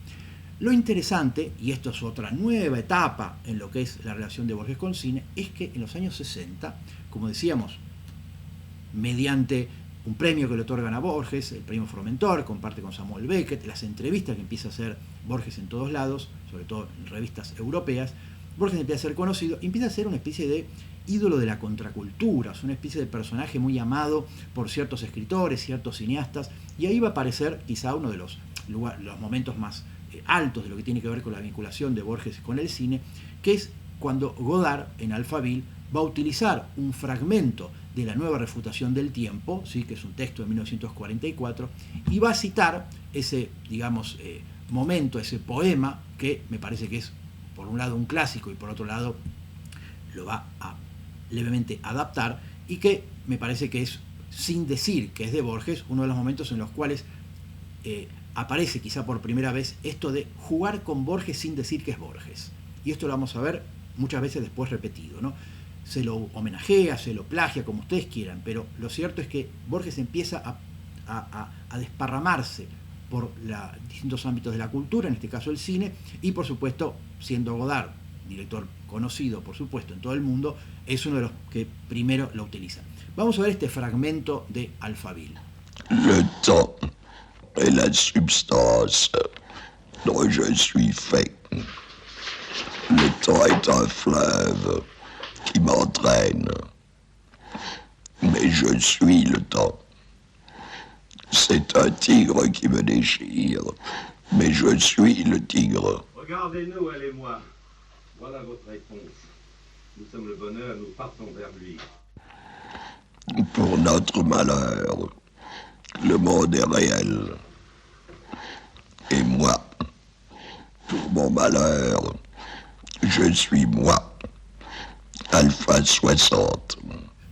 Lo interesante, y esto es otra nueva etapa en lo que es la relación de Borges con cine, es que en los años 60, como decíamos, mediante un premio que le otorgan a Borges, el premio Formentor, comparte con Samuel Beckett, las entrevistas que empieza a hacer Borges en todos lados, sobre todo en revistas europeas, Borges empieza a ser conocido, empieza a ser una especie de ídolo de la contracultura, es una especie de personaje muy amado por ciertos escritores, ciertos cineastas, y ahí va a aparecer quizá uno de los momentos más altos de lo que tiene que ver con la vinculación de Borges con el cine, que es cuando Godard en Alphaville va a utilizar un fragmento de La nueva refutación del tiempo, ¿sí?, que es un texto de 1944, y va a citar ese, digamos, momento, ese poema, que me parece que es, por un lado, un clásico y por otro lado, lo va a levemente adaptar, y que me parece que es, sin decir que es de Borges, uno de los momentos en los cuales aparece quizá por primera vez esto de jugar con Borges sin decir que es Borges. Y esto lo vamos a ver muchas veces después repetido, ¿no? Se lo homenajea, se lo plagia, como ustedes quieran, pero lo cierto es que Borges empieza a desparramarse por distintos ámbitos de la cultura, en este caso el cine, y por supuesto, siendo Godard, director conocido, por supuesto, en todo el mundo, es uno de los que primero lo utiliza. Vamos a ver este fragmento de Alphaville. Le temps est la substance dont je suis fait. Le temps est un fleuve qui m'entraîne, mais je suis le temps. C'est un tigre qui me déchire, mais je suis le tigre. Regardez-nous, elle et moi. Voilà votre réponse. Nous sommes le bonheur, nous partons vers lui. Pour notre malheur, le monde est réel. Et moi, pour mon malheur, je suis moi. Alpha 60.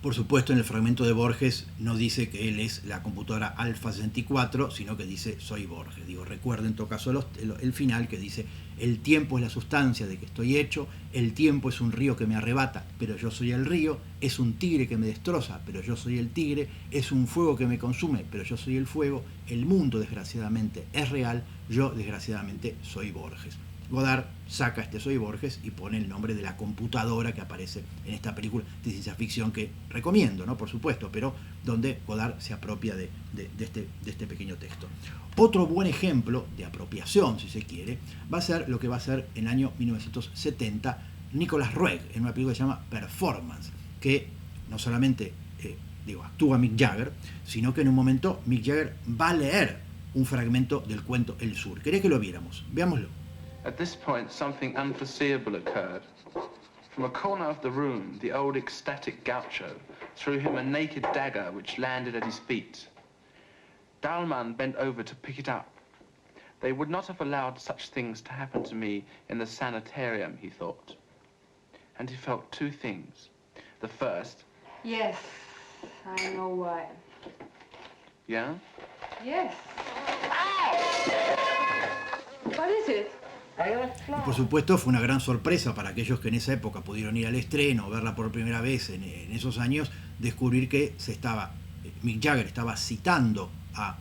Por supuesto, en el fragmento de Borges no dice que él es la computadora Alpha 64, sino que dice soy Borges. Digo, recuerden en todo caso el final que dice: el tiempo es la sustancia de que estoy hecho, el tiempo es un río que me arrebata, pero yo soy el río, es un tigre que me destroza, pero yo soy el tigre, es un fuego que me consume, pero yo soy el fuego, el mundo desgraciadamente es real, yo desgraciadamente soy Borges. Godard saca este Soy Borges y pone el nombre de la computadora que aparece en esta película de ciencia ficción que recomiendo, ¿no?, por supuesto, pero donde Godard se apropia de este pequeño texto. Otro buen ejemplo de apropiación, si se quiere, va a ser lo que va a ser en el año 1970 Nicolas Roeg, en una película que se llama Performance, que no solamente actúa Mick Jagger, sino que en un momento Mick Jagger va a leer un fragmento del cuento El Sur. ¿Querés que lo viéramos? Veámoslo. At this point, something unforeseeable occurred. From a corner of the room, the old ecstatic gaucho threw him a naked dagger which landed at his feet. Dahlmann bent over to pick it up. They would not have allowed such things to happen to me in the sanitarium, he thought. And he felt two things. The first... Yes, I know why. Yeah? Yes. What is it? Y por supuesto fue una gran sorpresa para aquellos que en esa época pudieron ir al estreno o verla por primera vez en esos años, descubrir que Mick Jagger estaba citando a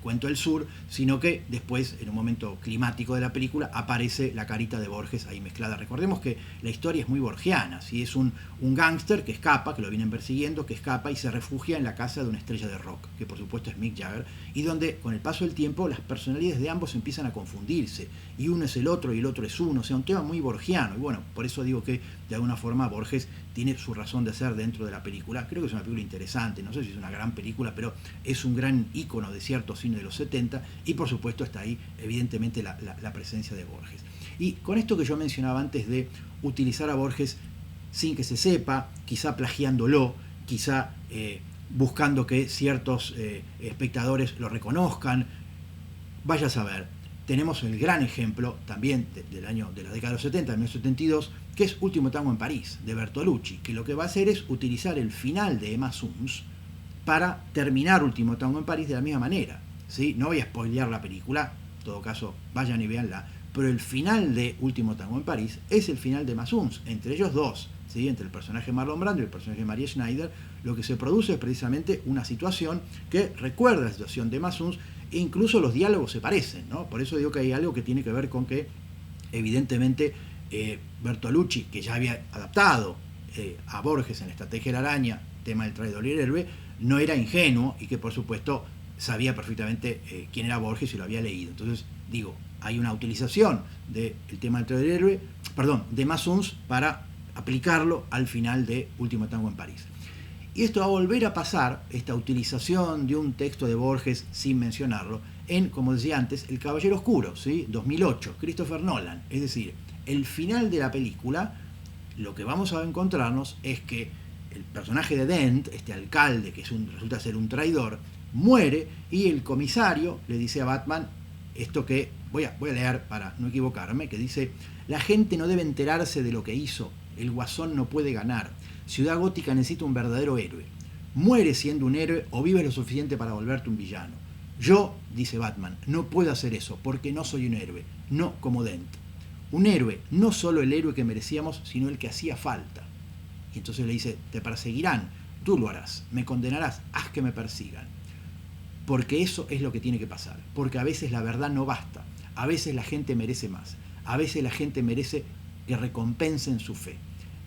Cuento del Sur, sino que después, en un momento climático de la película, aparece la carita de Borges ahí mezclada. Recordemos que la historia es muy borgiana, ¿sí? Es un gángster que escapa, que lo vienen persiguiendo, que escapa y se refugia en la casa de una estrella de rock, que por supuesto es Mick Jagger, y donde con el paso del tiempo las personalidades de ambos empiezan a confundirse, y uno es el otro y el otro es uno, o sea, un tema muy borgiano, y bueno, por eso digo que de alguna forma Borges tiene su razón de ser dentro de la película. Creo que es una película interesante, no sé si es una gran película, pero es un gran ícono de cierto cine de los 70, y por supuesto está ahí evidentemente la presencia de Borges. Y con esto que yo mencionaba antes de utilizar a Borges sin que se sepa, quizá plagiándolo, quizá buscando que ciertos espectadores lo reconozcan, vaya a saber. Tenemos el gran ejemplo también de la década de los 70, de 1972, que es Último Tango en París, de Bertolucci, que lo que va a hacer es utilizar el final de Emma Suns para terminar Último Tango en París de la misma manera, ¿sí? No voy a spoilear la película, en todo caso vayan y véanla, pero el final de Último Tango en París es el final de Emma Suns, entre ellos dos, ¿sí?, entre el personaje de Marlon Brando y el personaje de Maria Schneider, lo que se produce es precisamente una situación que recuerda la situación de Emma Suns, e incluso los diálogos se parecen, ¿no? Por eso digo que hay algo que tiene que ver con que, evidentemente, Bertolucci, que ya había adaptado a Borges en La estrategia de la araña, tema del traidor y el héroe, no era ingenuo y que, por supuesto, sabía perfectamente quién era Borges y lo había leído. Entonces, digo, hay una utilización del tema del traidor y el héroe, perdón, de Emma Suns para aplicarlo al final de Último tango en París. Y esto va a volver a pasar, esta utilización de un texto de Borges sin mencionarlo, en, como decía antes, El Caballero Oscuro, ¿sí?, 2008, Christopher Nolan. Es decir, el final de la película, lo que vamos a encontrarnos es que el personaje de Dent, este alcalde que resulta ser un traidor, muere y el comisario le dice a Batman esto que voy a leer para no equivocarme, que dice: la gente no debe enterarse de lo que hizo, el Guasón no puede ganar, Ciudad Gótica necesita un verdadero héroe, muere siendo un héroe o vives lo suficiente para volverte un villano. Yo, dice Batman, no puedo hacer eso porque no soy un héroe, no como Dent. Un héroe, no solo el héroe que merecíamos, sino el que hacía falta. Y entonces le dice: te perseguirán, tú lo harás, me condenarás, haz que me persigan. Porque eso es lo que tiene que pasar, porque a veces la verdad no basta, a veces la gente merece más, a veces la gente merece que recompensen su fe.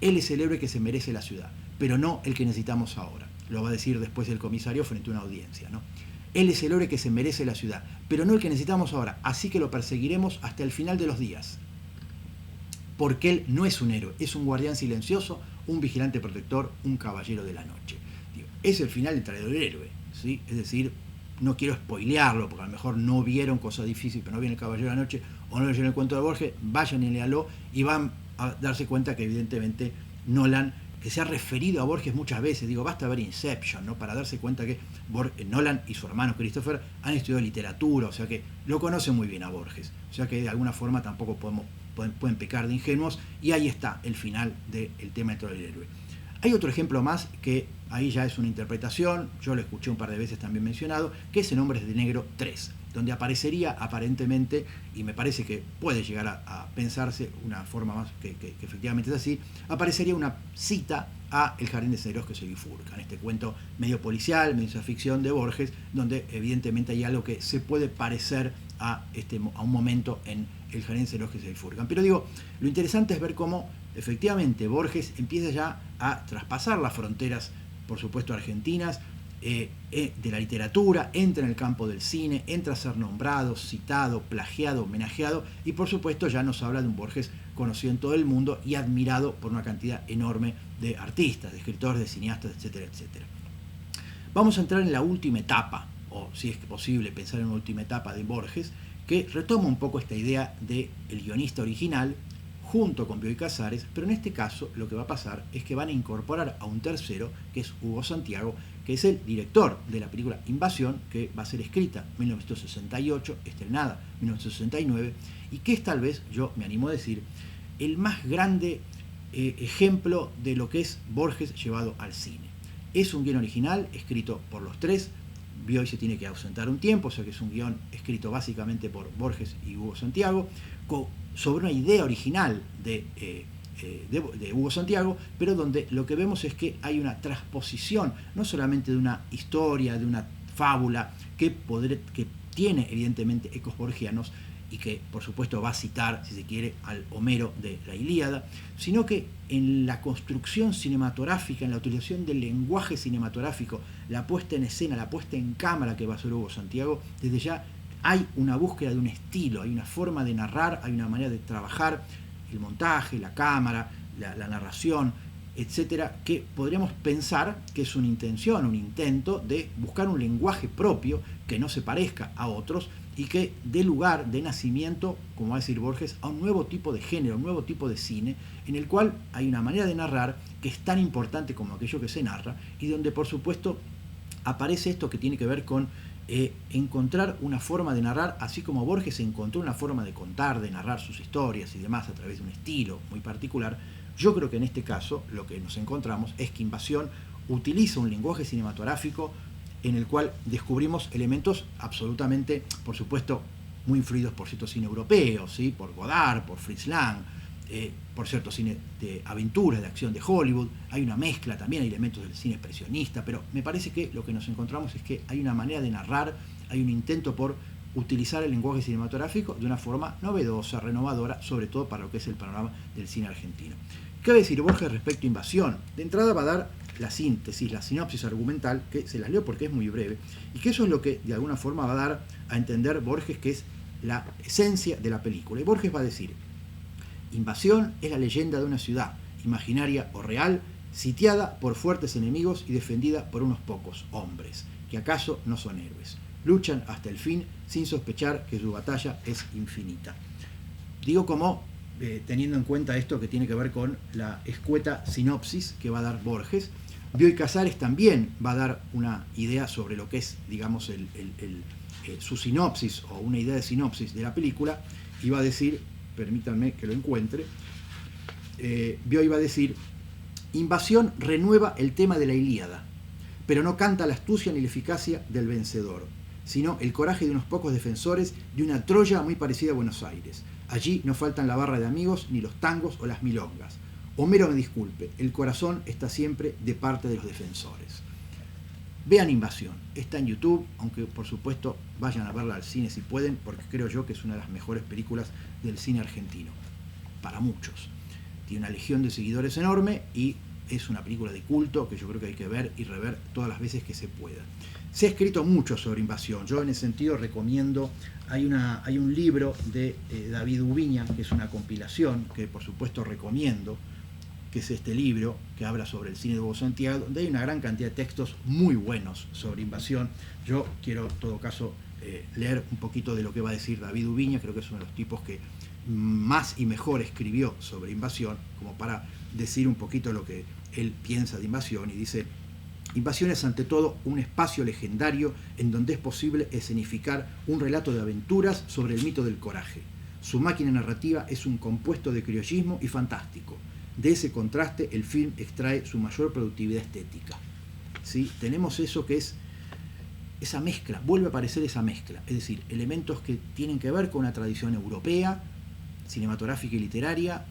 Él es el héroe que se merece la ciudad, pero no el que necesitamos ahora. Lo va a decir después el comisario frente a una audiencia, ¿no? Él es el héroe que se merece la ciudad, pero no el que necesitamos ahora, así que lo perseguiremos hasta el final de los días. Porque él no es un héroe, es un guardián silencioso, un vigilante protector, un caballero de la noche. Digo, es el final del traidor del héroe, ¿sí? Es decir, no quiero spoilearlo, porque a lo mejor no vieron Cosa Difícil, pero no vieron El Caballero de la Noche, o no leyeron el cuento de Borges, vayan y léalo, y van a darse cuenta que evidentemente Nolan, que se ha referido a Borges muchas veces, digo, basta ver Inception, ¿no?, para darse cuenta que Nolan y su hermano Christopher han estudiado literatura, o sea que lo conocen muy bien a Borges, o sea que de alguna forma tampoco pueden pecar de ingenuos, y ahí está el final del tema del traidor del héroe. Hay otro ejemplo más que ahí ya es una interpretación, yo lo escuché un par de veces también mencionado, que es en Hombres de Negro 3, donde aparecería aparentemente, y me parece que puede llegar a pensarse una forma más que efectivamente es así, aparecería una cita a El Jardín de Cerebros que se bifurcan, este cuento medio policial, medio ciencia ficción de Borges, donde evidentemente hay algo que se puede parecer a un momento en El Jardín de Cerebros que se bifurcan. Pero digo, lo interesante es ver cómo efectivamente Borges empieza ya a traspasar las fronteras, por supuesto argentinas, de la literatura, entra en el campo del cine, entra a ser nombrado, citado, plagiado, homenajeado, y por supuesto ya nos habla de un Borges conocido en todo el mundo y admirado por una cantidad enorme de artistas, de escritores, de cineastas, etcétera, etcétera. Vamos a entrar en la última etapa, o si es posible pensar en una última etapa de Borges, que retoma un poco esta idea del guionista original, junto con Bioy Casares, pero en este caso lo que va a pasar es que van a incorporar a un tercero, que es Hugo Santiago, que es el director de la película Invasión, que va a ser escrita en 1968, estrenada en 1969, y que es tal vez, yo me animo a decir, el más grande ejemplo de lo que es Borges llevado al cine. Es un guión original, escrito por los tres. Bioy se tiene que ausentar un tiempo, o sea que es un guión escrito básicamente por Borges y Hugo Santiago, sobre una idea original de Hugo Santiago, pero donde lo que vemos es que hay una transposición, no solamente de una historia, de una fábula, que tiene evidentemente ecos borgianos, y que por supuesto va a citar, si se quiere, al Homero de la Ilíada, sino que en la construcción cinematográfica, en la utilización del lenguaje cinematográfico, la puesta en escena, la puesta en cámara que va a hacer Hugo Santiago, desde ya hay una búsqueda de un estilo, hay una forma de narrar, hay una manera de trabajar el montaje, la cámara, la narración, etcétera, que podríamos pensar que es una intención, un intento de buscar un lenguaje propio que no se parezca a otros y que dé lugar, de nacimiento, como va a decir Borges, a un nuevo tipo de género, un nuevo tipo de cine, en el cual hay una manera de narrar que es tan importante como aquello que se narra, y donde por supuesto aparece esto que tiene que ver con encontrar una forma de narrar, así como Borges encontró una forma de contar, de narrar sus historias y demás a través de un estilo muy particular. Yo creo que en este caso lo que nos encontramos es que Invasión utiliza un lenguaje cinematográfico en el cual descubrimos elementos absolutamente, por supuesto, muy influidos por cierto cine europeo, ¿sí?, por Godard, por Fritz Lang, por cierto, cine de aventura, de acción de Hollywood, hay una mezcla también, hay elementos del cine expresionista, pero me parece que lo que nos encontramos es que hay una manera de narrar, hay un intento por utilizar el lenguaje cinematográfico de una forma novedosa, renovadora, sobre todo para lo que es el panorama del cine argentino. ¿Qué va a decir Borges respecto a Invasión? De entrada va a dar la síntesis, la sinopsis argumental, que se las leo porque es muy breve, y que eso es lo que de alguna forma va a dar a entender Borges, que es la esencia de la película. Y Borges va a decir: Invasión es la leyenda de una ciudad, imaginaria o real, sitiada por fuertes enemigos y defendida por unos pocos hombres, que acaso no son héroes. Luchan hasta el fin sin sospechar que su batalla es infinita. Digo como teniendo en cuenta esto que tiene que ver con la escueta sinopsis que va a dar Borges. Bioy Casares también va a dar una idea sobre lo que es, digamos, su sinopsis o una idea de sinopsis de la película, y va a decir, permítanme que lo encuentre, Bioy va a decir: Invasión renueva el tema de la Ilíada, pero no canta la astucia ni la eficacia del vencedor, sino el coraje de unos pocos defensores de una Troya muy parecida a Buenos Aires. Allí no faltan la barra de amigos, ni los tangos o las milongas. Homero me disculpe, el corazón está siempre de parte de los defensores. Vean Invasión, está en YouTube, aunque por supuesto vayan a verla al cine si pueden, porque creo yo que es una de las mejores películas del cine argentino, para muchos. Tiene una legión de seguidores enorme y es una película de culto que yo creo que hay que ver y rever todas las veces que se pueda. Se ha escrito mucho sobre Invasión, yo en ese sentido recomiendo, hay un libro de David Ubiña, que es una compilación, que por supuesto recomiendo, que es este libro que habla sobre el cine de Hugo Santiago, donde hay una gran cantidad de textos muy buenos sobre Invasión. Yo quiero en todo caso leer un poquito de lo que va a decir David Ubiña, creo que es uno de los tipos que más y mejor escribió sobre Invasión, como para decir un poquito lo que él piensa de Invasión, y dice: Invasión es ante todo un espacio legendario en donde es posible escenificar un relato de aventuras sobre el mito del coraje. Su máquina narrativa es un compuesto de criollismo y fantástico. De ese contraste el film extrae su mayor productividad estética. ¿Sí? Tenemos eso que es esa mezcla, vuelve a aparecer esa mezcla, es decir, elementos que tienen que ver con una tradición europea, cinematográfica y literaria,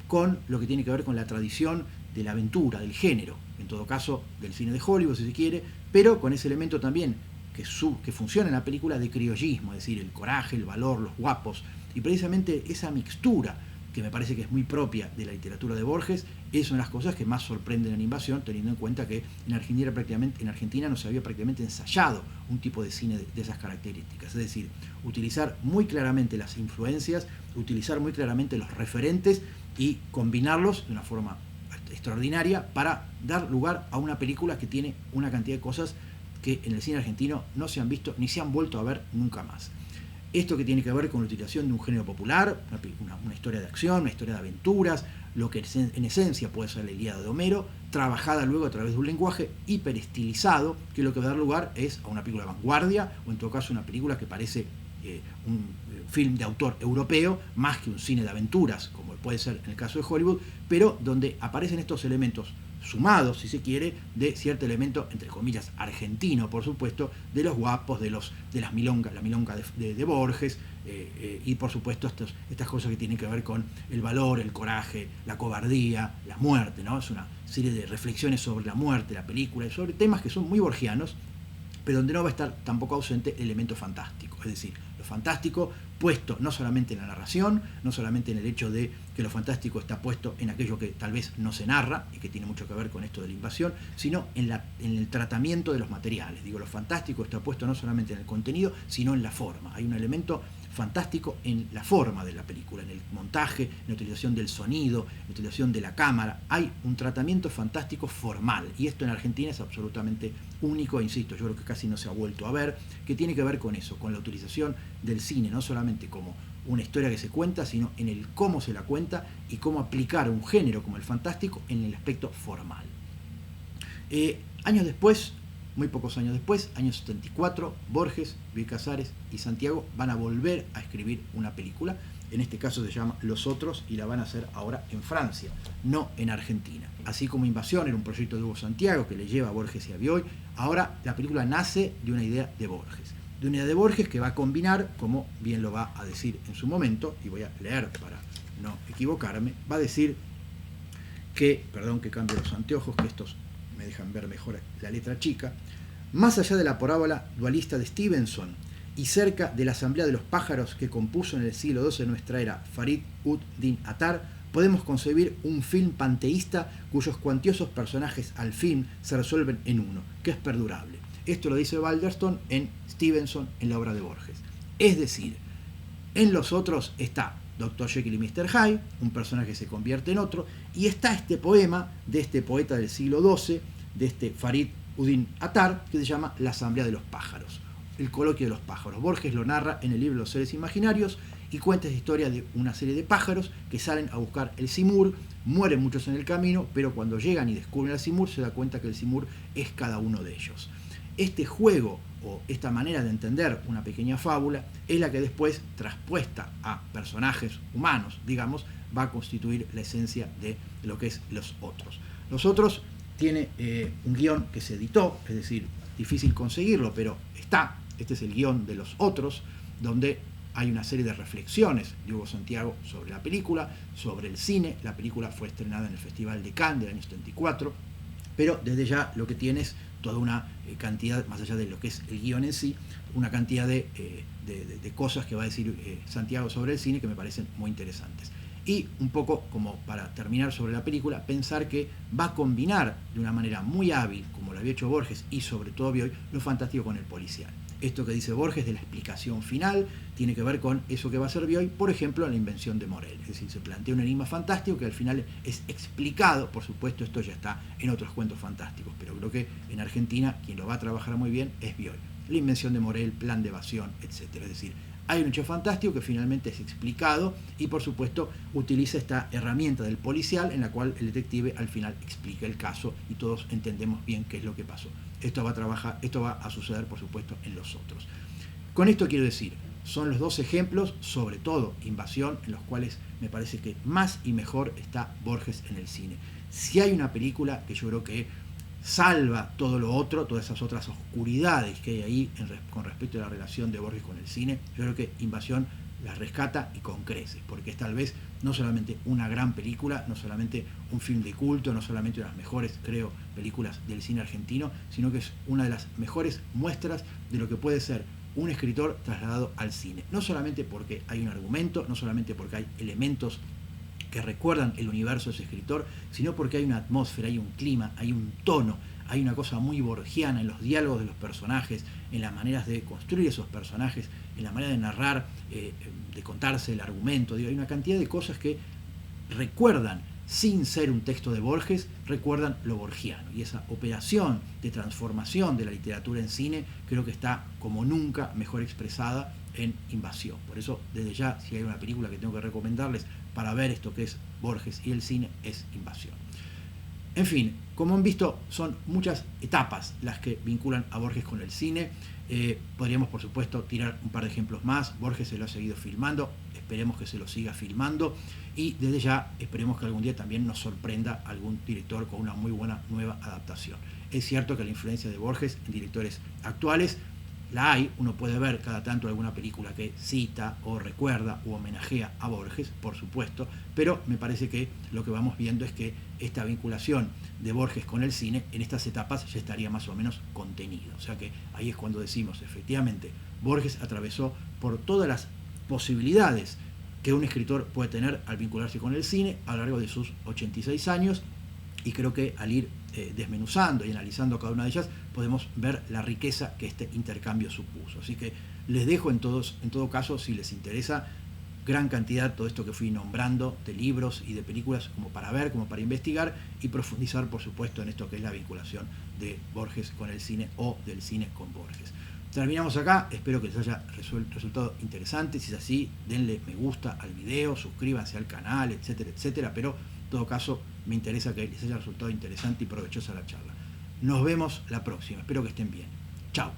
con lo que tiene que ver con la tradición de la aventura, del género, en todo caso del cine de Hollywood si se quiere, pero con ese elemento también que funciona en la película de criollismo, es decir, el coraje, el valor, los guapos, y precisamente esa mixtura que me parece que es muy propia de la literatura de Borges, es una de las cosas que más sorprenden en Invasión, teniendo en cuenta que en Argentina no se había prácticamente ensayado un tipo de cine de esas características, es decir, utilizar muy claramente las influencias, utilizar muy claramente los referentes y combinarlos de una forma extraordinaria para dar lugar a una película que tiene una cantidad de cosas que en el cine argentino no se han visto ni se han vuelto a ver nunca más. Esto que tiene que ver con la utilización de un género popular, una historia de acción, una historia de aventuras, lo que en esencia puede ser la Ilíada de Homero, trabajada luego a través de un lenguaje hiperestilizado, que lo que va a dar lugar es a una película de vanguardia, o en todo caso una película que parece un film de autor europeo, más que un cine de aventuras, como puede ser en el caso de Hollywood, pero donde aparecen estos elementos sumados, si se quiere, de cierto elemento, entre comillas, argentino, por supuesto, de los guapos, de las milongas, la milonga de Borges, y por supuesto estas cosas que tienen que ver con el valor, el coraje, la cobardía, la muerte, ¿no? Es una serie de reflexiones sobre la muerte, la película, y sobre temas que son muy borgianos, pero donde no va a estar tampoco ausente el elemento fantástico, es decir, lo fantástico puesto no solamente en la narración, no solamente en el hecho de que lo fantástico está puesto en aquello que tal vez no se narra y que tiene mucho que ver con esto de la invasión, sino en el tratamiento de los materiales. Digo, lo fantástico está puesto no solamente en el contenido, sino en la forma. Hay un elemento fantástico en la forma de la película, en el montaje, en la utilización del sonido, en la utilización de la cámara. Hay un tratamiento fantástico formal, y esto en Argentina es absolutamente único, insisto, yo creo que casi no se ha vuelto a ver, que tiene que ver con eso, con la utilización del cine, no solamente como una historia que se cuenta, sino en el cómo se la cuenta y cómo aplicar un género como el fantástico en el aspecto formal. Años después, muy pocos años después, año 74, Borges, Bioy Casares y Santiago van a volver a escribir una película, en este caso se llama Los Otros, y la van a hacer ahora en Francia, no en Argentina. Así como Invasión era un proyecto de Hugo Santiago que le lleva a Borges y a Bioy, ahora la película nace de una idea de Borges. de una idea de Borges que va a combinar, como bien lo va a decir en su momento, y voy a leer para no equivocarme, va a decir que, perdón que cambie los anteojos, que estos me dejan ver mejor la letra chica, más allá de la parábola dualista de Stevenson y cerca de la asamblea de los pájaros que compuso en el siglo XII de nuestra era Farid ud-Din Attar, podemos concebir un film panteísta cuyos cuantiosos personajes al fin se resuelven en uno, que es perdurable. Esto lo dice Balderston en Stevenson, en la obra de Borges. Es decir, en los otros está Dr. Jekyll y Mr. Hyde, un personaje que se convierte en otro, y está este poema de este poeta del siglo XII, de este Farid ud-Din Attar, que se llama La asamblea de los pájaros, el coloquio de los pájaros. Borges lo narra en el libro Los seres imaginarios y cuenta esta historia de una serie de pájaros que salen a buscar el simur, mueren muchos en el camino, pero cuando llegan y descubren el simur se da cuenta que el simur es cada uno de ellos. Este juego o esta manera de entender una pequeña fábula es la que después, traspuesta a personajes humanos, digamos, va a constituir la esencia de lo que es Los Otros. Los Otros tiene un guión que se editó, es decir, difícil conseguirlo, pero está. Este es el guión de Los Otros, donde hay una serie de reflexiones de Hugo Santiago sobre la película, sobre el cine. La película fue estrenada en el Festival de Cannes del año 74, pero desde ya lo que tiene es toda una cantidad, más allá de lo que es el guión en sí, una cantidad de cosas que va a decir Santiago sobre el cine que me parecen muy interesantes. Y un poco como para terminar sobre la película, pensar que va a combinar de una manera muy hábil, como lo había hecho Borges y sobre todo Bioy, lo fantástico con el policial. Esto que dice Borges de la explicación final tiene que ver con eso que va a hacer Bioy, por ejemplo, en La invención de Morel. Es decir, se plantea un enigma fantástico que al final es explicado. Por supuesto, esto ya está en otros cuentos fantásticos, pero creo que en Argentina quien lo va a trabajar muy bien es Bioy. La invención de Morel, plan de evasión, etc. Es decir, hay un hecho fantástico que finalmente es explicado y, por supuesto, utiliza esta herramienta del policial en la cual el detective al final explica el caso y todos entendemos bien qué es lo que pasó. Esto va a suceder, por supuesto, en Los Otros. Con esto quiero decir, son los dos ejemplos, sobre todo Invasión, en los cuales me parece que más y mejor está Borges en el cine. Si hay una película que yo creo que salva todo lo otro, todas esas otras oscuridades que hay ahí con respecto a la relación de Borges con el cine, yo creo que Invasión las rescata y con creces, porque es tal vez no solamente una gran película, no solamente un film de culto, no solamente una de las mejores, creo, películas del cine argentino, sino que es una de las mejores muestras de lo que puede ser un escritor trasladado al cine. No solamente porque hay un argumento, no solamente porque hay elementos que recuerdan el universo de ese escritor, sino porque hay una atmósfera, hay un clima, hay un tono, hay una cosa muy borgiana en los diálogos de los personajes, en las maneras de construir esos personajes, en la manera de narrar, de contarse el argumento. Hay una cantidad de cosas que recuerdan, sin ser un texto de Borges, recuerdan lo borgiano. Y esa operación de transformación de la literatura en cine creo que está como nunca mejor expresada en Invasión. Por eso, desde ya, si hay una película que tengo que recomendarles para ver esto que es Borges y el cine, es Invasión. En fin, como han visto, son muchas etapas las que vinculan a Borges con el cine. Podríamos, por supuesto, tirar un par de ejemplos más. Borges se lo ha seguido filmando, esperemos que se lo siga filmando y desde ya esperemos que algún día también nos sorprenda algún director con una muy buena nueva adaptación. Es cierto que la influencia de Borges en directores actuales la hay, uno puede ver cada tanto alguna película que cita o recuerda o homenajea a Borges, por supuesto, pero me parece que lo que vamos viendo es que esta vinculación de Borges con el cine en estas etapas ya estaría más o menos contenida. O sea que ahí es cuando decimos, efectivamente, Borges atravesó por todas las posibilidades que un escritor puede tener al vincularse con el cine a lo largo de sus 86 años, y creo que al ir desmenuzando y analizando cada una de ellas podemos ver la riqueza que este intercambio supuso. Así que les dejo en todo caso, si les interesa, gran cantidad, todo esto que fui nombrando, de libros y de películas como para ver, como para investigar y profundizar, por supuesto, en esto que es la vinculación de Borges con el cine o del cine con Borges. Terminamos acá, espero que les haya resultado interesante. Si es así, denle me gusta al video, suscríbanse al canal, etcétera, etcétera, pero en todo caso me interesa que les haya resultado interesante y provechosa la charla. Nos vemos la próxima, espero que estén bien. Chao.